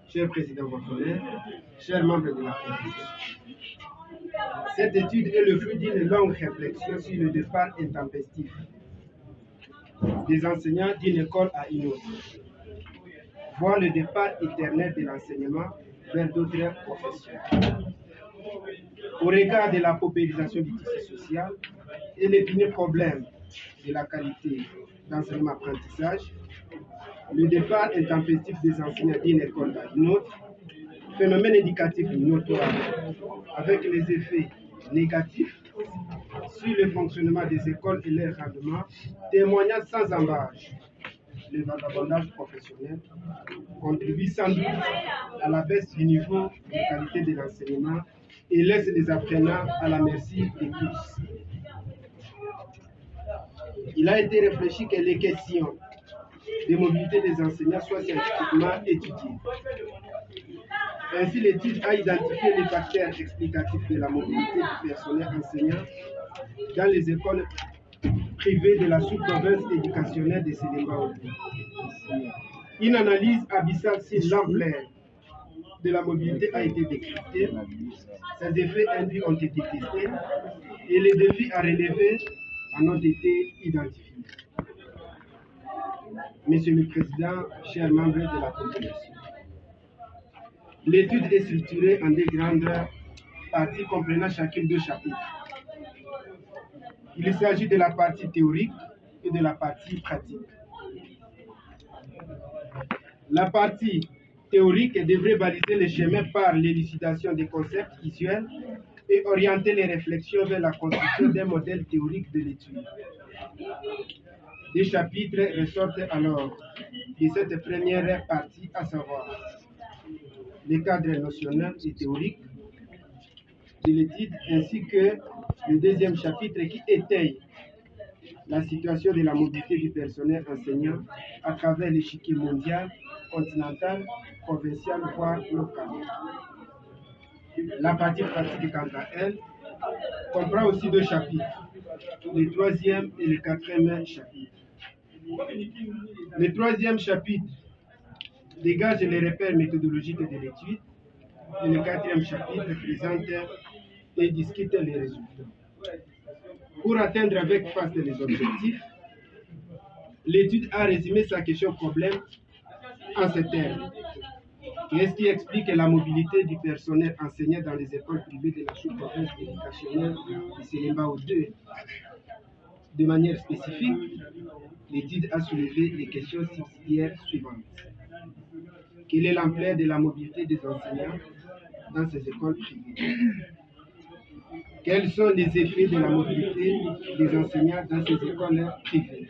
Cher Président Wafonet, chers membres de la Commission, cette étude est le fruit d'une longue réflexion sur le départ intempestif des enseignants d'une école à une autre, voire le départ éternel de l'enseignement vers d'autres professions. Au regard de la paupérisation du tissu social et l'épineux problème de la qualité d'enseignement-apprentissage, le départ intempestif des enseignants d'une école à une autre, phénomène éducatif notoire avec les effets négatifs sur le fonctionnement des écoles et leur rendement, témoignant sans embâche le vagabondage professionnel, contribue sans doute à la baisse du niveau de qualité de l'enseignement et laisse les apprenants à la merci de tous. Il a été réfléchi que les questions de mobilité des enseignants soient scientifiquement étudiées. Ainsi, l'étude a identifié les facteurs explicatifs de la mobilité du personnel enseignant dans les écoles privées de la sous-province éducationnelle de Sélémbao. Une analyse abyssale sur l'ampleur de la mobilité a été décryptée, ses effets induits ont été testés et les défis à relever en ont été identifiés. Monsieur le Président, chers membres de la Commission, l'étude est structurée en deux grandes parties comprenant chacune deux chapitres. Il s'agit de la partie théorique et de la partie pratique. La partie théorique devrait baliser les chemins par l'élucidation des concepts visuels et orienter les réflexions vers la construction d'un modèle théorique de l'étude. Des chapitres ressortent alors de cette première partie, à savoir le cadre notionnel et théorique de l'étude, ainsi que le deuxième chapitre qui étaye la situation de la mobilité du personnel enseignant à travers l'échiquier mondial, continental, provincial, voire local. La partie pratique, quant à elle, comprend aussi deux chapitres, le troisième et le quatrième chapitre. Le troisième chapitre dégage les repères méthodologiques de l'étude et le quatrième chapitre présente et discute les résultats. Pour atteindre avec force les objectifs, l'étude a résumé sa question problème en ces termes. Qu'est-ce qui explique la mobilité du personnel enseignant dans les écoles privées de la sous-province éducationnelle de Sélémbao 2? De manière spécifique, l'étude a soulevé les questions subsidiaires suivantes. Quelle est l'ampleur de la mobilité des enseignants dans ces écoles privées? Quels sont les effets de la mobilité des enseignants dans ces écoles privées?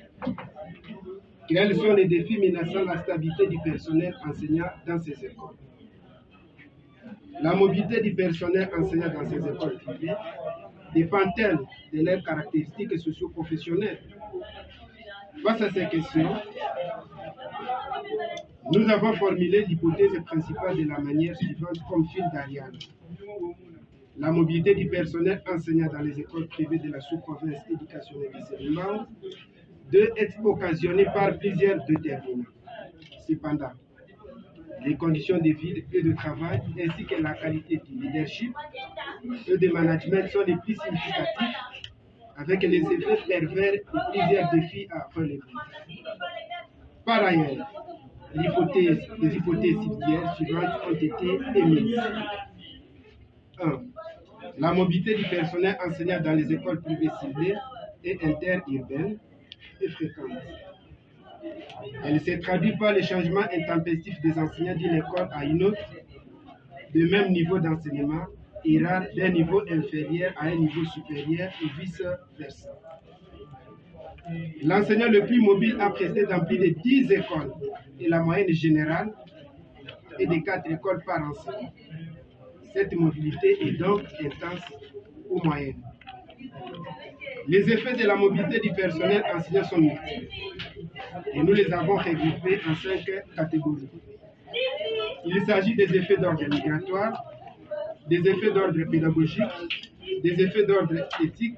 Quels sont les défis menaçant la stabilité du personnel enseignant dans ces écoles? La mobilité du personnel enseignant dans ces écoles privées dépend-elle de leurs caractéristiques socio-professionnelles? Face à ces questions, nous avons formulé l'hypothèse principale de la manière suivante comme fil d'Ariane. La mobilité du personnel enseignant dans les écoles privées de la sous-province éducationnelle de Sélémbao doit être occasionnée par plusieurs déterminants. Cependant, les conditions de vie et de travail ainsi que la qualité du leadership et de management sont les plus significatifs avec les effets pervers et plusieurs défis à relever. Par ailleurs, les hypothèses subsidiaires suivantes ont été émises. 1. La mobilité du personnel enseignant dans les écoles privées ciblées et interurbaines est fréquente. Elle se traduit par le changement intempestif des enseignants d'une école à une autre, de même niveau d'enseignement et rare d'un niveau inférieur à un niveau supérieur et vice-versa. L'enseignant le plus mobile a presté dans plus de 10 écoles et la moyenne générale est de 4 écoles par enseignant. Cette mobilité est donc intense ou moyenne. Les effets de la mobilité du personnel enseignant sont multiples et nous les avons regroupés en 5 catégories. Il s'agit des effets d'ordre migratoire, des effets d'ordre pédagogique, des effets d'ordre éthique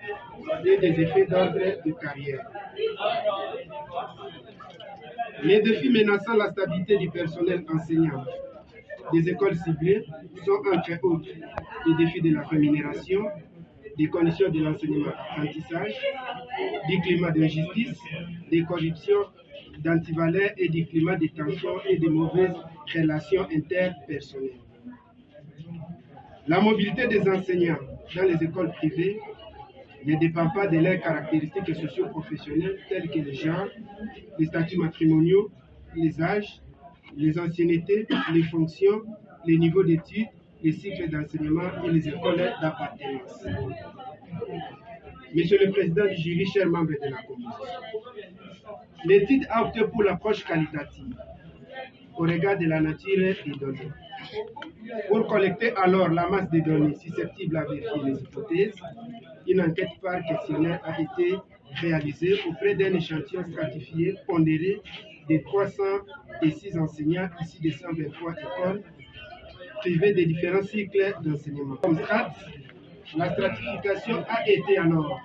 et des effets d'ordre de carrière. Les défis menaçant la stabilité du personnel enseignant des écoles ciblées sont entre autres les défis de la rémunération, des conditions de l'enseignement-apprentissage, du climat d'injustice, des corruptions, d'antivaleurs et du climat de tension et de mauvaises relations interpersonnelles. La mobilité des enseignants dans les écoles privées ne dépend pas de leurs caractéristiques socio-professionnelles telles que le genre, les statuts matrimoniaux, les âges, les anciennetés, les fonctions, les niveaux d'études, les cycles d'enseignement et les écoles d'appartenance. Monsieur le Président du jury, chers membres de la commission, l'étude a opté pour l'approche qualitative au regard de la nature des données. Pour collecter alors la masse de données susceptibles à vérifier les hypothèses, une enquête par questionnaire a été réalisée auprès d'un échantillon stratifié pondéré de 306 enseignants issus de 123 écoles privées des différents cycles d'enseignement. Comme strat, la stratification a été alors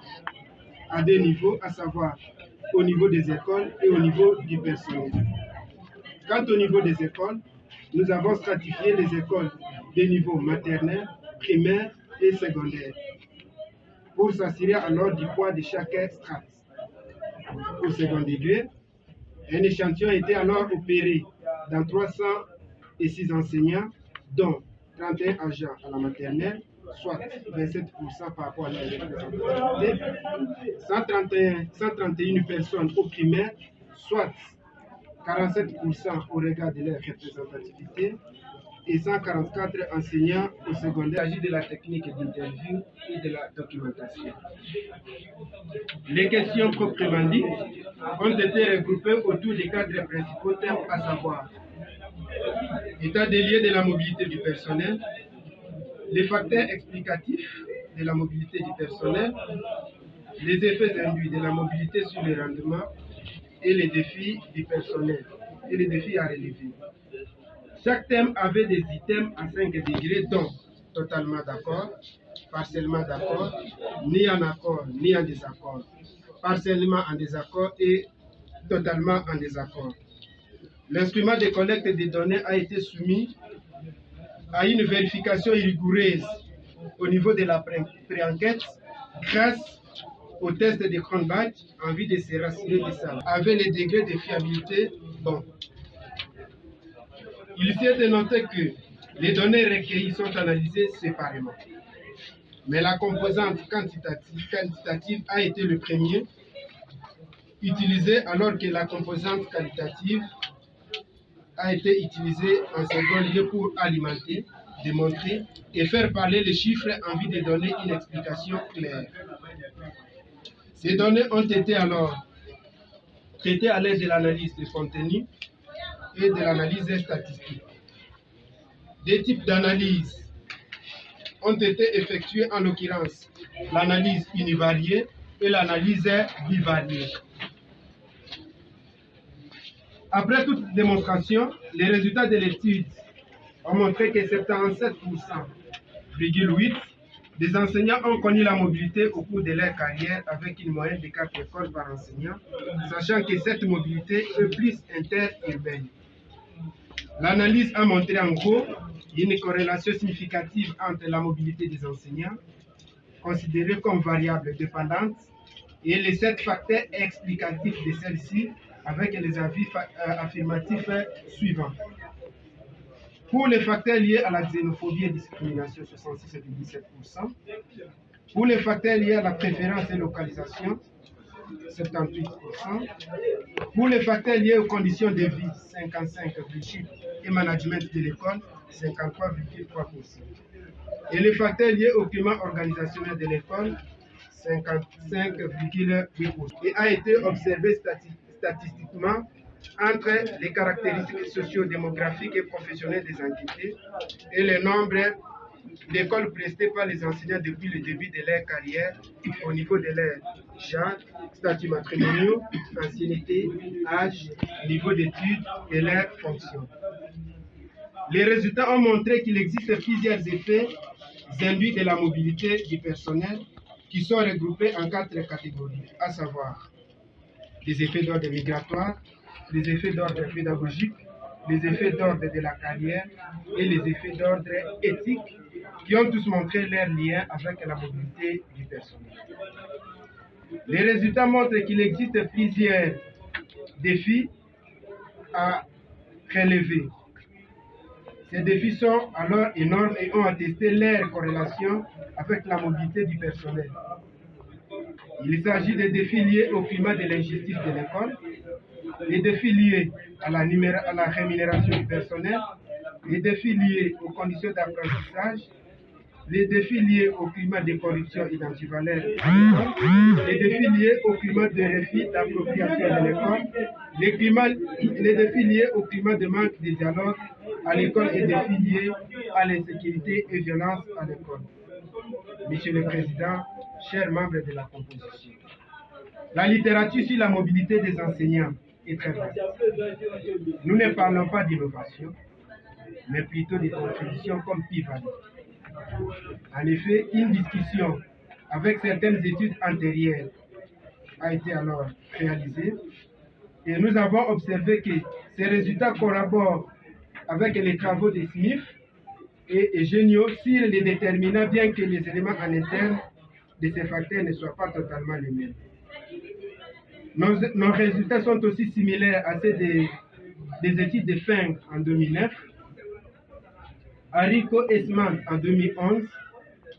à deux niveaux, à savoir au niveau des écoles et au niveau du personnel. Quant au niveau des écoles, nous avons stratifié les écoles des niveaux maternel, primaire et secondaire pour s'assurer alors du poids de chaque strate. Au second degré, un échantillon était alors opéré dans 306 enseignants, dont 31 agents à la maternelle, soit 27% par rapport à la représentativité, 131 personnes au primaire, soit 47% au regard de leur représentativité, et 144 enseignants au secondaire. Il s'agit de la technique d'interview et de la documentation. Les questions proprement dites ont été regroupées autour des quatre principaux thèmes, à savoir état des lieux de la mobilité du personnel, les facteurs explicatifs de la mobilité du personnel, les effets induits de la mobilité sur le rendement et les défis du personnel et les défis à relever. Chaque thème avait des items à 5 degrés, dont totalement d'accord, partiellement d'accord, ni en accord, ni en désaccord, partiellement en désaccord et totalement en désaccord. L'instrument de collecte des données a été soumis à une vérification rigoureuse au niveau de la pré-enquête grâce au test de Cronbach en vue de se rassurer de ça, avec les degrés de fiabilité bons. Il s'est de noter que les données recueillies sont analysées séparément. Mais la composante quantitative a été le premier utilisé alors que la composante qualitative a été utilisée en second lieu pour alimenter, démontrer et faire parler les chiffres en vue de donner une explication claire. Ces données ont été alors traitées à l'aide de l'analyse de contenu et de l'analyse statistique. Des types d'analyse ont été effectués, en l'occurrence l'analyse univariée et l'analyse bivariée. Après toute démonstration, les résultats de l'étude ont montré que 77,8% des enseignants ont connu la mobilité au cours de leur carrière avec une moyenne de 4 écoles par enseignant, sachant que cette mobilité est plus interurbaine. L'analyse a montré en gros une corrélation significative entre la mobilité des enseignants, considérée comme variable dépendante, et les 7 facteurs explicatifs de celle-ci, avec les avis affirmatifs suivants. Pour les facteurs liés à la xénophobie et discrimination, 66,17%. Pour les facteurs liés à la préférence et localisation, 78%. Pour les facteurs liés aux conditions de vie, 55,8%, et management de l'école, 53,3%. Et les facteurs liés au climat organisationnel de l'école, 55,8%. Et a été observé statistiquement entre les caractéristiques socio-démographiques et professionnelles des entités et le nombre d'écoles prestées par les enseignants depuis le début de leur carrière au niveau de leur genre, statut matrimonial, ancienneté, âge, niveau d'études et leurs fonctions. Les résultats ont montré qu'il existe plusieurs effets induits de la mobilité du personnel qui sont regroupés en 4 catégories, à savoir des effets d'ordre migratoire, les effets d'ordre pédagogique, les effets d'ordre de la carrière et les effets d'ordre éthique qui ont tous montré leur lien avec la mobilité du personnel. Les résultats montrent qu'il existe plusieurs défis à relever. Ces défis sont alors énormes et ont attesté leur corrélation avec la mobilité du personnel. Il s'agit des défis liés au climat de l'injustice de l'école, les défis liés à la rémunération du personnel, les défis liés aux conditions d'apprentissage, les défis liés au climat de corruption et d'antivaleur à l'école, les défis liés au climat de refus d'appropriation de l'école, les défis liés au climat de manque de dialogue à l'école et les défis liés à l'insécurité et violence à l'école. Monsieur le Président, chers membres de la composition, la littérature sur la mobilité des enseignants est très vaste. Nous ne parlons pas d'innovation, mais plutôt de contributions comme Pivali. En effet, une discussion avec certaines études antérieures a été alors réalisée et nous avons observé que ces résultats corroborent avec les travaux de Smith et Géniaux sur les déterminants, bien que les éléments en interne de ces facteurs ne soient pas totalement les mêmes. Nos résultats sont aussi similaires à ceux des études de Feng en 2009, Hariko et Esman en 2011,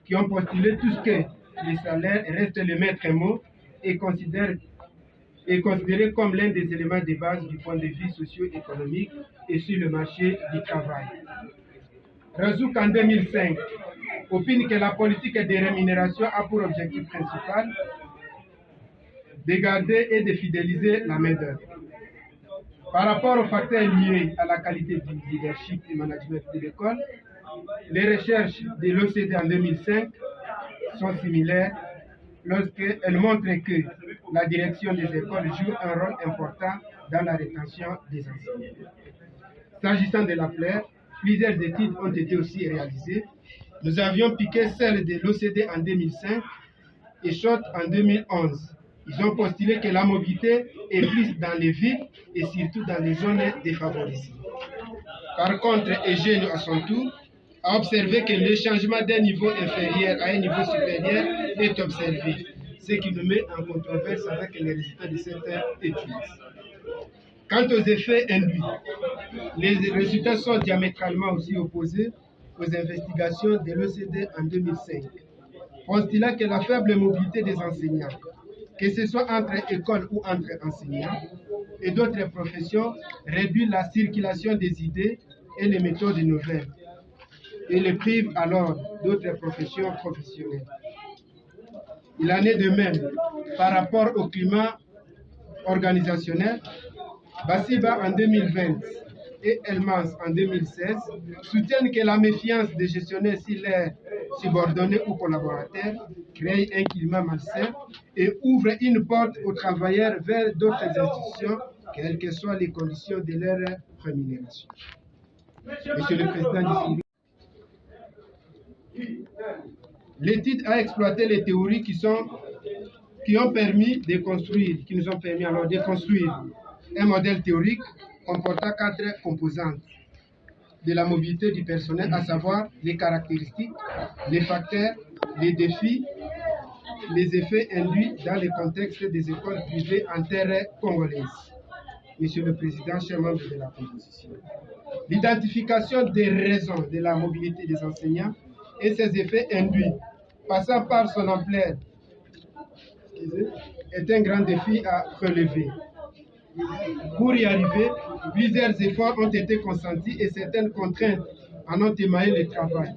qui ont postulé tout ce que les salaires restent le maître mot et considéré comme l'un des éléments de base du point de vue socio-économique et sur le marché du travail. Razouk en 2005 opine que la politique de rémunération a pour objectif principal de garder et de fidéliser la main-d'œuvre. Par rapport aux facteurs liés à la qualité du leadership et management de l'école, les recherches de l'OCDE en 2005 sont similaires lorsqu'elles montrent que la direction des écoles joue un rôle important dans la rétention des enseignants. S'agissant de la FLAIR, plusieurs études ont été aussi réalisées. Nous avions piqué celle de l'OCDE en 2005 et Schott en 2011. Ils ont postulé que la mobilité est plus dans les villes et surtout dans les zones défavorisées. Par contre, Eugène, à son tour, a observé que le changement d'un niveau inférieur à un niveau supérieur est observé, ce qui nous met en controverse avec les résultats de cette étude. Quant aux effets induits, les résultats sont diamétralement aussi opposés aux investigations de l'OCDE en 2005, postulant que la faible mobilité des enseignants, que ce soit entre écoles ou entre enseignants et d'autres professions, réduit la circulation des idées et les méthodes nouvelles et les prive alors d'autres professions professionnelles. Il en est de même par rapport au climat organisationnel. Bassiba en 2020 et Elmans en 2016 soutiennent que la méfiance des gestionnaires sur leurs subordonnés ou collaborateurs crée un climat malsain et ouvre une porte aux travailleurs vers d'autres institutions, quelles que soient les conditions de leur rémunération. Monsieur le Président, l'étude a exploité les théories qui nous ont permis de construire un modèle théorique comportant 4 composantes de la mobilité du personnel, à savoir les caractéristiques, les facteurs, les défis, les effets induits dans le contexte des écoles privées en terre congolaise. Monsieur le Président, chers membres de la composition, l'identification des raisons de la mobilité des enseignants et ses effets induits, passant par son ampleur, est un grand défi à relever. Pour y arriver, plusieurs efforts ont été consentis et certaines contraintes en ont émaillé le travail.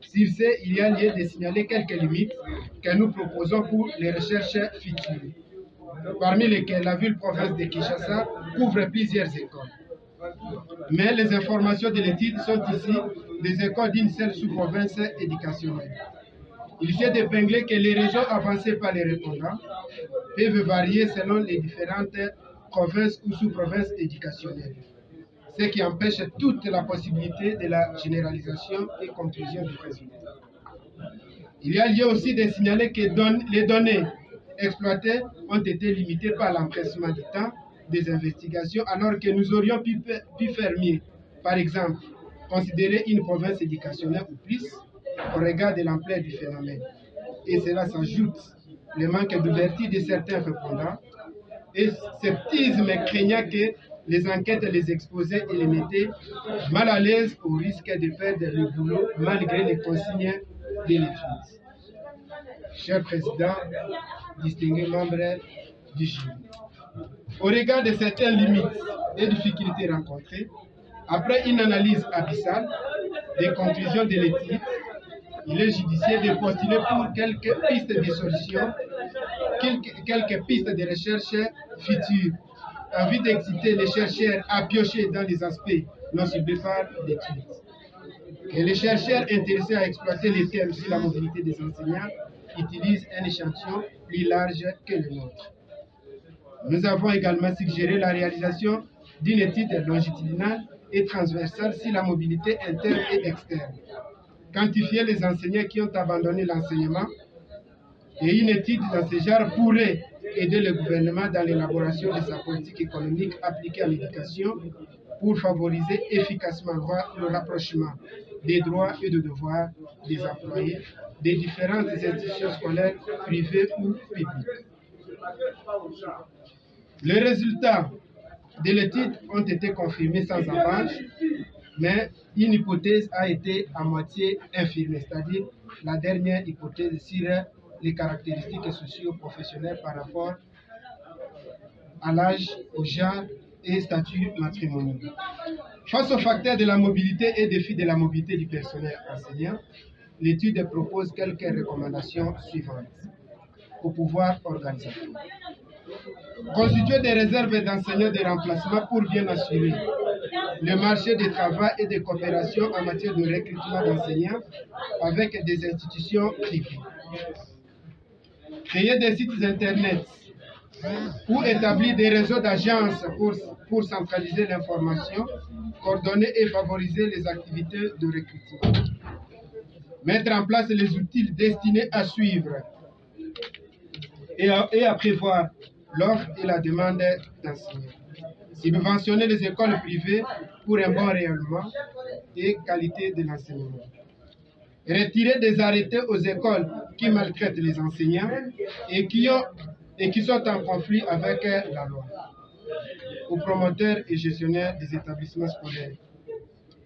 Sur ce, il y a lieu de signaler quelques limites que nous proposons pour les recherches futures, parmi lesquelles la ville-province de Kinshasa couvre plusieurs écoles. Mais les informations de l'étude sont ici des écoles d'une seule sous-province éducationnelle. Il faut d'épingler que les régions avancées par les répondants peuvent varier selon les différentes provinces ou sous-provinces éducationnelles, ce qui empêche toute la possibilité de la généralisation et conclusion du résultat. Il y a lieu aussi de signaler que les données exploitées ont été limitées par l'empressement du temps, des investigations alors que nous aurions pu faire mieux. Par exemple, considérer une province éducationnelle ou plus au regard de l'ampleur du phénomène. Et cela s'ajoute le manque d'ouverture de certains répondants et sceptisme craignant que les enquêtes les exposaient et les mettaient mal à l'aise au risque de perdre le boulot malgré les consignes de l'étude. Cher Président, distingués membres du jury, au regard de certaines limites et difficultés rencontrées, après une analyse abyssale des conclusions de l'étude, il est judicieux de postuler pour quelques pistes de solutions, quelques pistes de recherche futures, en vue d'exciter les chercheurs à piocher dans les aspects non ciblés par l'étude. Et les chercheurs intéressés à exploiter les thèmes sur la mobilité des enseignants utilisent un échantillon plus large que le nôtre. Nous avons également suggéré la réalisation d'une étude longitudinale et transversale sur la mobilité interne et externe, quantifier les enseignants qui ont abandonné l'enseignement, et une étude dans ce genre pourrait aider le gouvernement dans l'élaboration de sa politique économique appliquée à l'éducation pour favoriser efficacement le rapprochement des droits et des devoirs des employés des différentes institutions scolaires privées ou publiques. Les résultats de l'étude ont été confirmés sans embâche, mais une hypothèse a été à moitié infirmée, c'est-à-dire la dernière hypothèse sur les caractéristiques socio-professionnelles par rapport à l'âge, au genre et statut matrimonial. Face aux facteurs de la mobilité et défis de la mobilité du personnel enseignant, l'étude propose quelques recommandations suivantes au pouvoir organisateur. Constituer des réserves d'enseignants de remplacement pour bien assurer le marché du travail et de coopération en matière de recrutement d'enseignants avec des institutions privées. Créer des sites internet ou établir des réseaux d'agences pour centraliser l'information, coordonner et favoriser les activités de recrutement. Mettre en place les outils destinés à suivre et à prévoir l'offre et la demande d'enseignants. Subventionner les écoles privées pour un bon rayonnement et qualité de l'enseignement. Retirer des arrêtés aux écoles qui maltraitent les enseignants et qui sont en conflit avec la loi. Aux promoteurs et gestionnaires des établissements scolaires.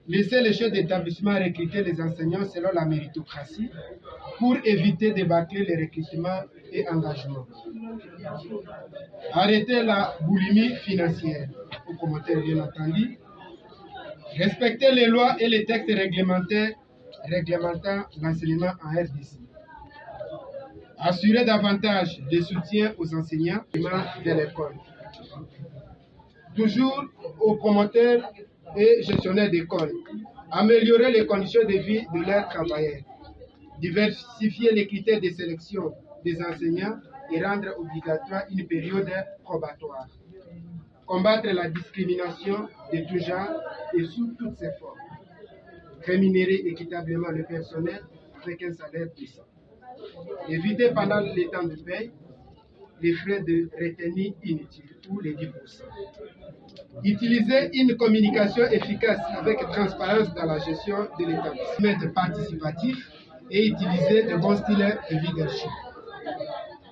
Laisser les chefs d'établissement recruter les enseignants selon la méritocratie pour éviter de bâcler les recrutements et engagements. Arrêter la boulimie financière, aux promoteurs bien entendu. Respecter les lois et les textes réglementant l'enseignement en RDC. Assurer davantage de soutien aux enseignants de l'école. Toujours aux promoteurs et gestionnaires d'école. Améliorer les conditions de vie de leurs travailleurs. Diversifier les critères de sélection des enseignants et rendre obligatoire une période probatoire. Combattre la discrimination de tout genre et sous toutes ses formes. Rémunérer équitablement le personnel avec un salaire puissant. Éviter pendant les temps de paie les frais de retenue inutiles ou les 10%. Utiliser une communication efficace avec transparence dans la gestion de l'établissement participatif et utiliser de bons styles de leadership.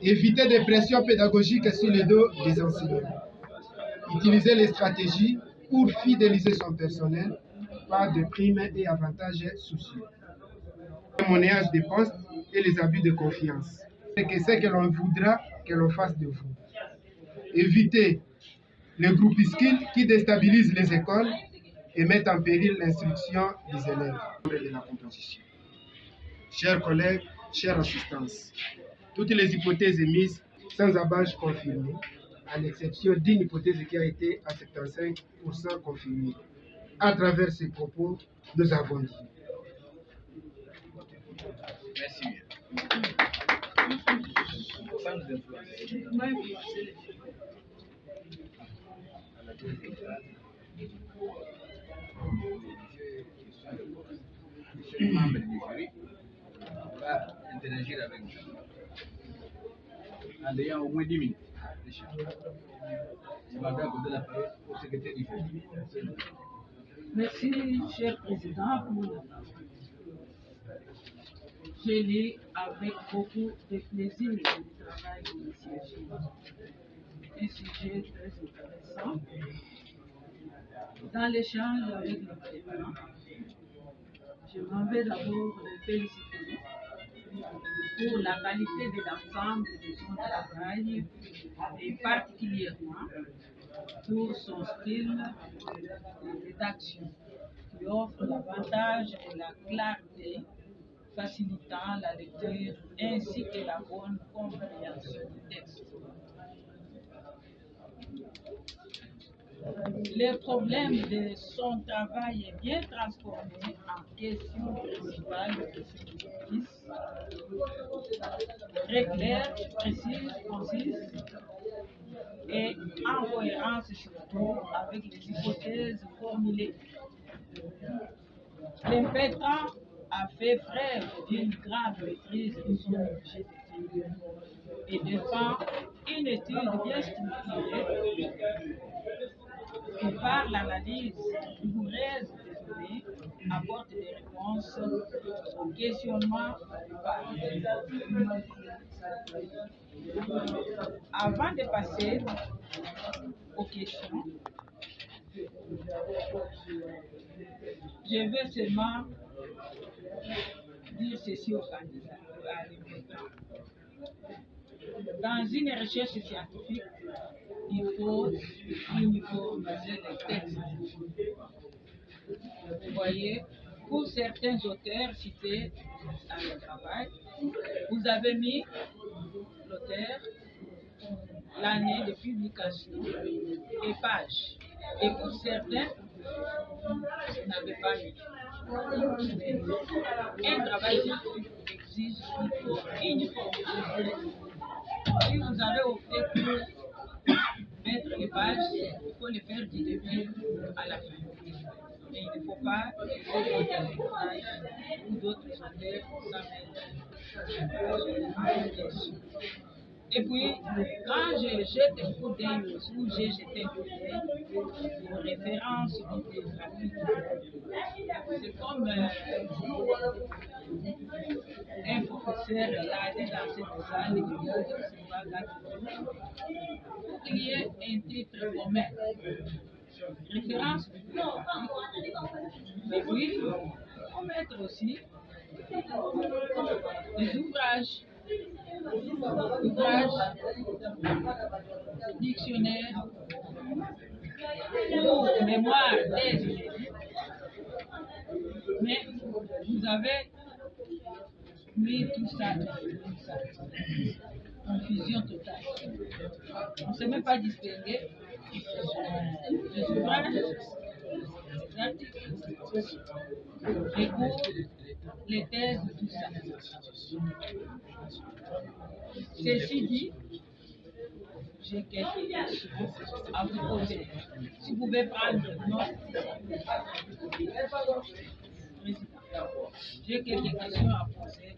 Éviter des pressions pédagogiques sur le dos des enseignants. Utiliser les stratégies pour fidéliser son personnel par de primes et avantages sociaux. Le monnayage des postes et les abus de confiance. C'est que l'on voudra que l'on fasse de vous. Éviter les groupuscules qui déstabilisent les écoles et mettent en péril l'instruction des élèves de la composition. Chers collègues, chères assistances, toutes les hypothèses émises sans embâche confirmées, à l'exception d'une hypothèse qui a été à 75% confirmée. À travers ces propos, nous avons dit. Merci. Membre du jury va interagir avec nous en ayant au moins 10 minutes. Je m'adresse à la parole au secrétaire du jury. Merci, cher président, pour la parole. Je lis avec beaucoup de plaisir le travail d'initiative. Un sujet très intéressant. Dans l'échange avec le président, je m'en vais d'abord le féliciter pour la qualité de l'ensemble de son travail et particulièrement pour son style de rédaction qui offre l'avantage de la clarté, facilitant la lecture ainsi que la bonne compréhension du texte. Le problème de son travail est bien transformé en question principale de justice, très claire, précise, concise et en cohérence surtout avec les hypothèses formulées. L'impétrant a fait preuve d'une grande maîtrise de son objet d'étude et défend une étude bien structurée qui, par l'analyse rigoureuse des données, apporte des réponses aux questionnements du parti. Avant de passer aux questions, je veux seulement dire ceci aux candidats, à l'impétrant. Dans une recherche scientifique, il faut uniformiser les textes. Vous voyez, pour certains auteurs cités dans le travail, vous avez mis l'auteur, l'année de publication et page. Et pour certains, vous n'avez pas mis. Un travail scientifique exige plutôt uniformiser. Si vous avez opté pour mettre les pages, il faut les faire du début à la fin. Et il ne faut pas laisser d'autres ouvrages ou d'autres auteurs sans. Et puis, quand je jette un coup d'œil ou j'ai jeté un coup d'œil aux références bibliographiques, c'est comme un professeur l'a dit dans cette salle il y ait un titre commun. Référence bibliographique. Mais puis, il faut mettre aussi des ouvrages, dictionnaires, ou mémoire des inédits. Mais vous avez mis tout ça. Confusion totale. On ne sait même pas distinguer les ouvrages, les articles, les cours, les thèses, tout ça. Ceci dit, j'ai quelques questions à vous poser. Si vous pouvez prendre note, j'ai quelques questions à poser.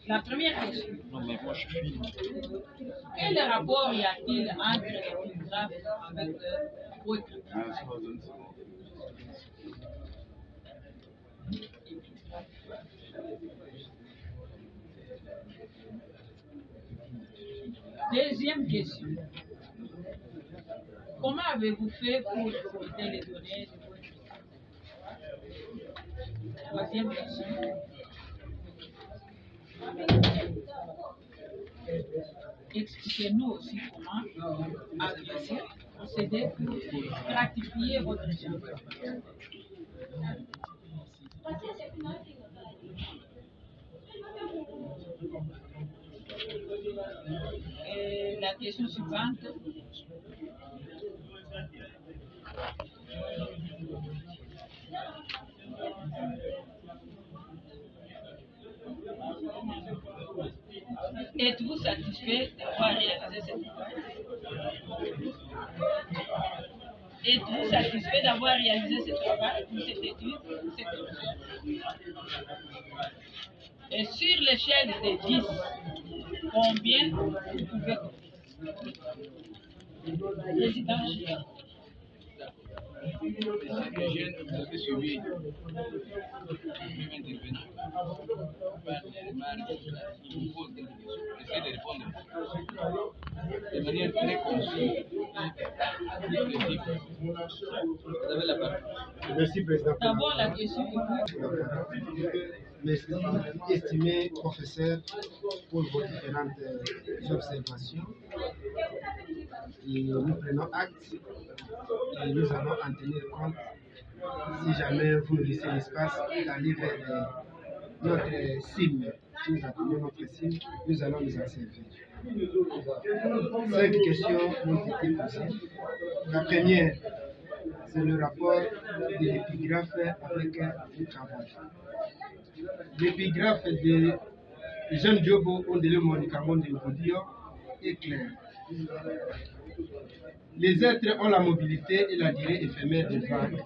La première question. Non, mais moi je suis. Quel rapport y a-t-il entre l'épigraphe avec le poète? Deuxième question. Comment avez-vous fait pour récolter les données de votre écriture? Troisième question. Expliquez-nous aussi comment agresser, procéder pour gratifier votre genre. Et la question suivante. Êtes-vous satisfait d'avoir réalisé ce travail? Êtes-vous satisfait d'avoir réalisé ce travail, cette étude, cette recherche? Et sur l'échelle de 10, combien vous pouvez donner? Président. Les jeunes, vous avez suivi le même intervenant. Il vous pose des questions. Essayez de répondre de manière très concise. Vous avez la parole. Merci, Président. D'abord, la question Merci, estimé professeur, pour vos différentes observations. Et nous prenons acte et nous allons en tenir compte si jamais vous nous laissez l'espace d'aller vers notre cible. Si nous atteignons notre cible, nous allons nous en servir. 5 questions ont été posées. La première, c'est le rapport de l'épigraphe avec le travail. L'épigraphe de Jean Diobo Ondele Monicamon de Bodio est clair. Les êtres ont la mobilité et la durée éphémère des vagues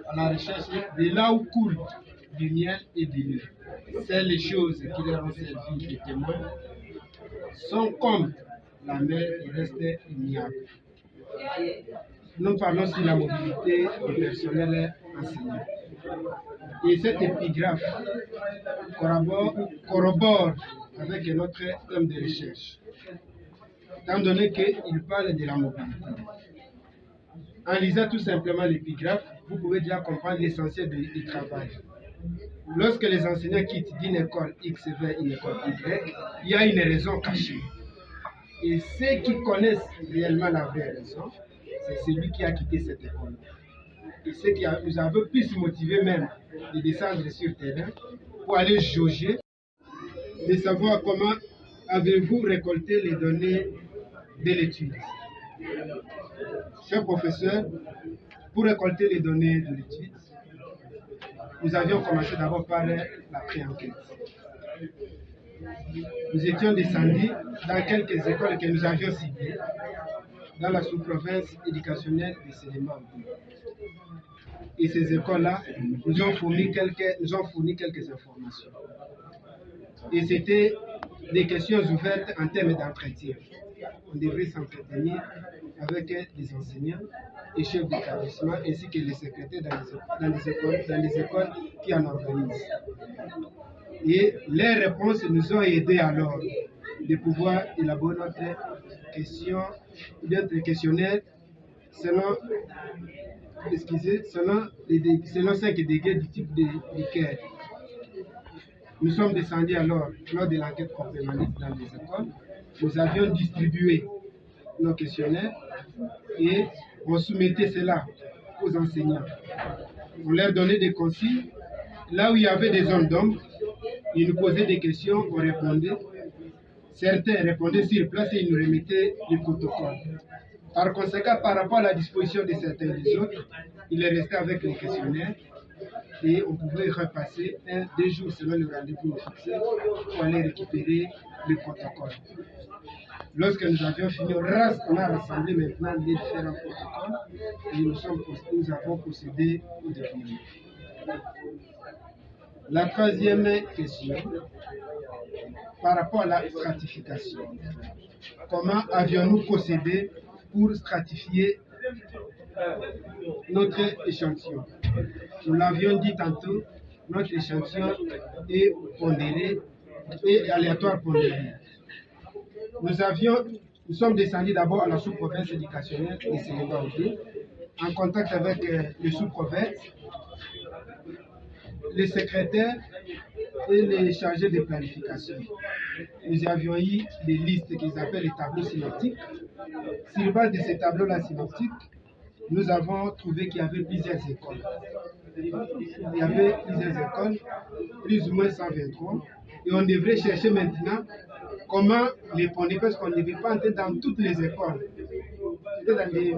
à la recherche de là où coule du miel et de l'eau. C'est les choses qui leur ont servi de témoins sont comme la mer qui reste immuable. Nous parlons sur la mobilité du personnel enseignant. Et cette épigraphe corrobore avec notre thème de recherche, étant donné qu'il parle de la mobilité. En lisant tout simplement l'épigraphe, vous pouvez déjà comprendre l'essentiel du travail. Lorsque les enseignants quittent d'une école X vers une école Y, il y a une raison cachée. Et ceux qui connaissent réellement la vraie raison, c'est celui qui a quitté cette école. Et ce qui nous a plus motivé même de descendre sur le terrain pour aller jauger, de savoir comment avez-vous récolté les données de l'étude. Cher professeur, pour récolter les données de l'étude, nous avions commencé d'abord par la pré-enquête. Nous étions descendus dans quelques écoles que nous avions ciblées dans la sous-province éducationnelle de Séléman. Et ces écoles-là nous ont fourni quelques informations. Et c'était des questions ouvertes en termes d'entretien. On devrait s'entretenir avec les enseignants et chefs d'établissement ainsi que les secrétaires dans les écoles qui en organisent. Et les réponses nous ont aidés alors de pouvoir élaborer notre questionnaire selon 5 degrés du type de Likert. Nous sommes descendus alors lors de l'enquête complémentaire dans les écoles. Nous avions distribué nos questionnaires et on soumettait cela aux enseignants. On leur donnait des consignes. Là où il y avait des zones d'ombre, ils nous posaient des questions, on répondait. Certains répondaient sur place et ils nous remettaient les protocoles. Par conséquent, par rapport à la disposition de certains des autres, il est resté avec les questionnaires et on pouvait repasser 1-2 jours selon le rendez-vous fixé pour aller récupérer les protocoles. Lorsque nous avions fini, on a rassemblé maintenant les différents protocoles et nous avons procédé au déploiement. La troisième question, par rapport à la stratification. Comment avions-nous procédé pour stratifier notre échantillon? Nous l'avions dit tantôt, notre échantillon est pondéré et aléatoire pondéré. Nous sommes descendus d'abord à la sous-province éducationnelle de Sénégal, en contact avec le sous-province, les secrétaires et les chargés de planification. Nous avions eu des listes qu'ils appellent les tableaux synoptiques. Sur base de ces tableaux-là synoptiques, nous avons trouvé qu'il y avait plusieurs écoles. Il y avait plusieurs écoles, plus ou moins 123, et on devrait chercher maintenant comment les pondérer, parce qu'on ne devait pas entrer dans toutes les écoles. C'était dans les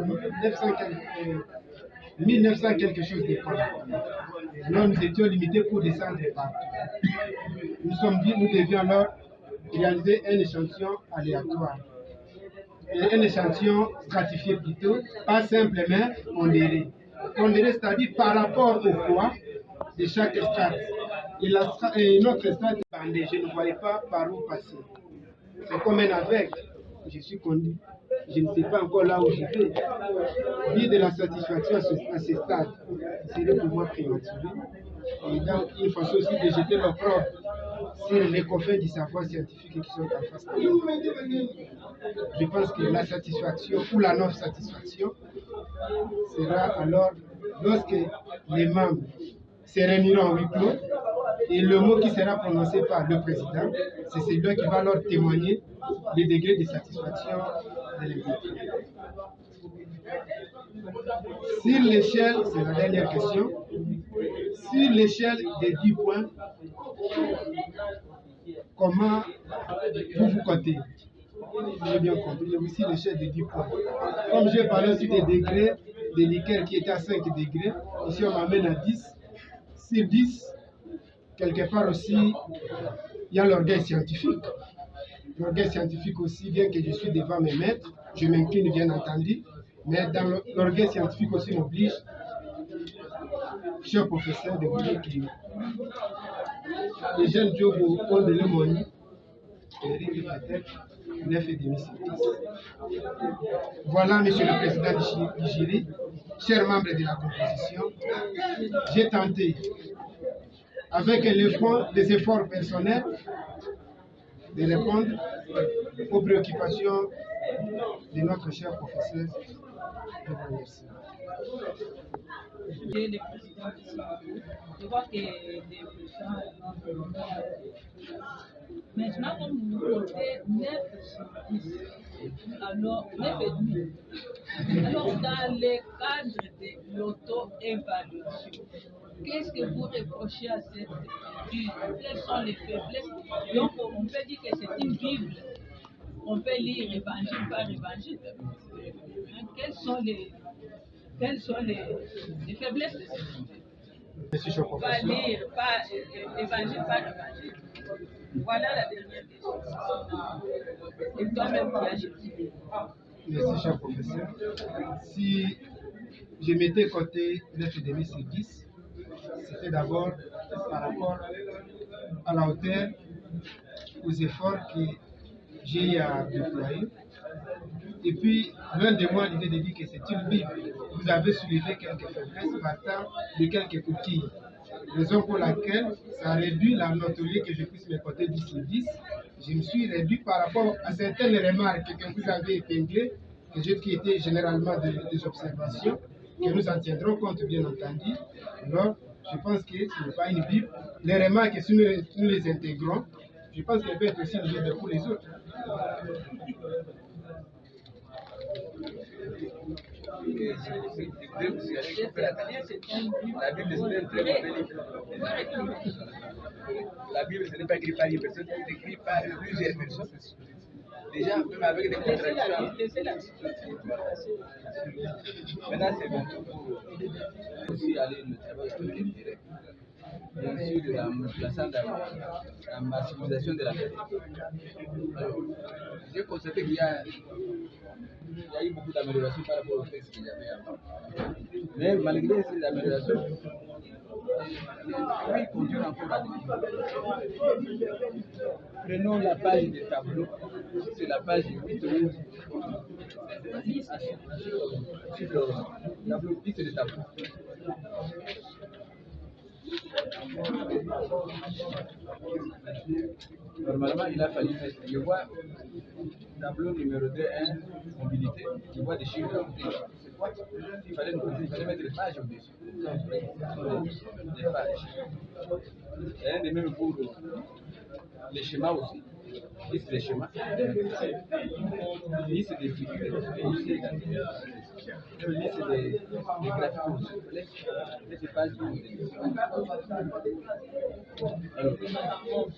1900 quelque chose d'écoles. Là, nous étions limités pour descendre partout. Nous devions alors réaliser un échantillon aléatoire. Un échantillon stratifié plutôt, pas simplement pondéré. Pondéré, c'est-à-dire par rapport au poids de chaque strate. Et notre strate bandée, je ne voyais pas par où passer. C'est comme un aveugle. je suis conduit. Je ne sais pas encore là où je vais. Dire de la satisfaction à ce stade serait pour moi prématuré. Et donc, il faut aussi de jeter l'opprobre sur les confins du savoir scientifique qui sont en face de nous. Je pense que la satisfaction ou la non-satisfaction sera alors lorsque les membres se réuniront en huis clos et le mot qui sera prononcé par le président, c'est celui qui va leur témoigner le degré de satisfaction de l'invité. Sur l'échelle, c'est la dernière question, sur l'échelle des 10 points, comment vous comptez? J'ai bien compris, il y a aussi l'échelle des 10 points. Comme j'ai parlé aussi des degrés, des liqueurs qui étaient à 5 degrés, ici on m'amène à 10. Sur 10, quelque part aussi, il y a l'orgueil scientifique. L'orgueil scientifique aussi, bien que je suis devant mes maîtres, je m'incline bien entendu, mais dans l'orgueil scientifique aussi m'oblige, cher professeur, de vous dire que les jeunes jobs ont de l'harmonie, et peut-être 9,5 sur 10. Voilà, monsieur le président du jury, chers membres de la composition, j'ai tenté, avec les efforts personnels, de répondre aux préoccupations de notre cher professeur. Je vous remercie. Je vois que les présidents maintenant, comme vous comptez 9 sur 10, alors 9,5. Alors, dans le cadre de l'auto-évaluation, qu'est-ce que vous reprochez à cette étude? Quelles sont les faiblesses? Donc, on peut dire que c'est une Bible. On peut lire évangile par évangile. Quelles sont les faiblesses de cette étude? Pas lire, pas évangile par évangile. Voilà la dernière question. Et toi-même, tu as jeté. Merci, cher professeur. Si je m'étais coté 9,5 sur 10, c'était d'abord par rapport à la hauteur, aux efforts que j'ai à déployer. Et puis, l'un de moi l'idée de dire que c'est une Bible. Vous avez soulevé quelques faiblesses partant de quelques coquilles. Raison pour laquelle ça réduit la notoriété que je puisse me coter 10 sur 10. Je me suis réduit par rapport à certaines remarques que vous avez épinglées, qui étaient généralement des observations, que nous en tiendrons compte bien entendu. Alors, je pense que ce n'est pas une Bible. Les remarques, si nous les intégrons, je pense qu'elles peuvent être aussi une Bible pour les autres. La Bible, c'est un très mauvais livre. La Bible, ce n'est pas écrit par une personne, c'est écrit par plusieurs personnes. Déjà, même avec des contradictions. Maintenant, c'est bon. Aussi aller le travail avec l'intérêt. Bien sûr, la massimisation de la fête. Alors, j'ai constaté qu'il y a eu beaucoup d'améliorations par rapport au texte qu'il y avait avant. Mais malgré ces améliorations, il continue encore à définir. Prenons la page des tableaux, c'est la page 8 sur le tableau 10 des tableaux. Normalement, il a fallu mettre, je vois, tableau numéro 2, 1, mobilité, je vois des chiffres. Il fallait mettre les pages au-dessus. Les pages. Il y a un des mêmes pour les schémas aussi. Ici, les schémas. Ici, des figures. Ici, des graphiques aussi. Les pages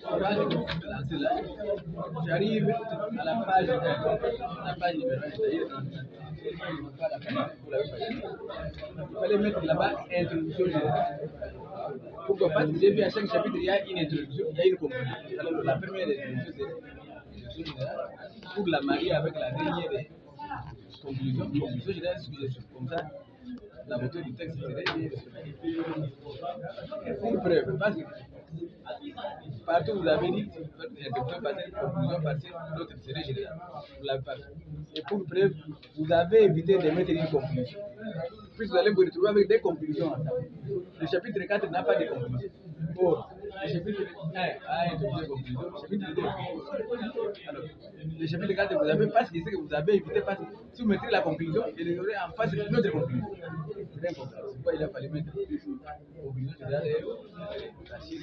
alors, j'arrive à la page numéro 1, c'est-à-dire il fallait mettre là-bas introduction générale. Pourquoi? Parce que j'ai vu à chaque chapitre, il y a une introduction, il y a une conclusion. Alors, la première introduction, c'est l'introduction générale, pour la marier avec la dernière conclusion générale, suggestion. Comme ça, la beauté du texte serait pour preuve. Parce que Partout vous avez dit, interruption partielle, conclusion partielle, l'autre serait général. Vous l'avez pas fait. Et pour preuve, vous avez évité de mettre une conclusion. Puis vous allez vous retrouver avec des conclusions ensemble. Le chapitre 4 n'a pas de conclusion. Or, le chapitre 1 a introduit des conclusions. Le chapitre 2 alors, le chapitre 4, vous avez pas ce que vous avez évité parce que si vous mettez la conclusion, il y aurait en face une autre conclusion. C'est important. C'est pourquoi il a fallu mettre conclusion générale et facile.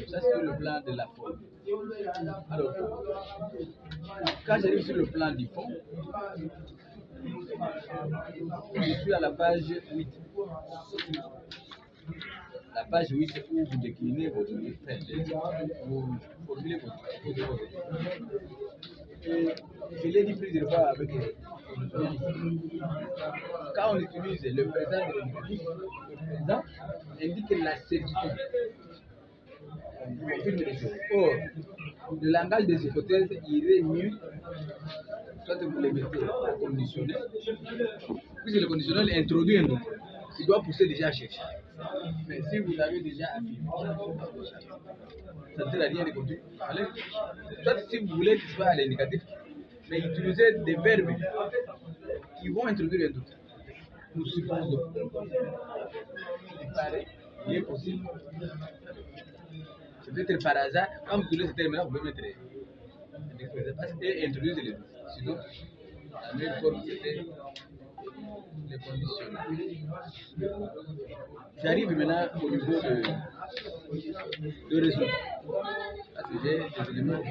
Ça, c'est le plan de la forme. Alors, quand j'arrive sur le plan du fond, je suis à la page 8. La page 8 où vous déclinez votre vous formulez votre. Je l'ai dit plusieurs fois avec quand on utilise le présent de l'indicatif, le présent indique la certitude. On confirme les choses. Or, le langage des hypothèses irait mieux, soit vous les mettez à conditionnel, puisque le conditionnel introduit un doute. Il doit pousser déjà à chercher. Mais si vous avez déjà affirmé, ça ne sert à rien de continuer. Soit si vous voulez que ce soit à l'indicatif, mais utilisez des verbes qui vont introduire un doute. Nous supposons. Il est possible. C'est peut-être par hasard, quand vous utilisez ce terme-là, vous pouvez mettre et introduire les doutes. Sinon, la meilleure forme, c'était les conditionnels. J'arrive maintenant au niveau de résultat. Parce que j'ai des éléments.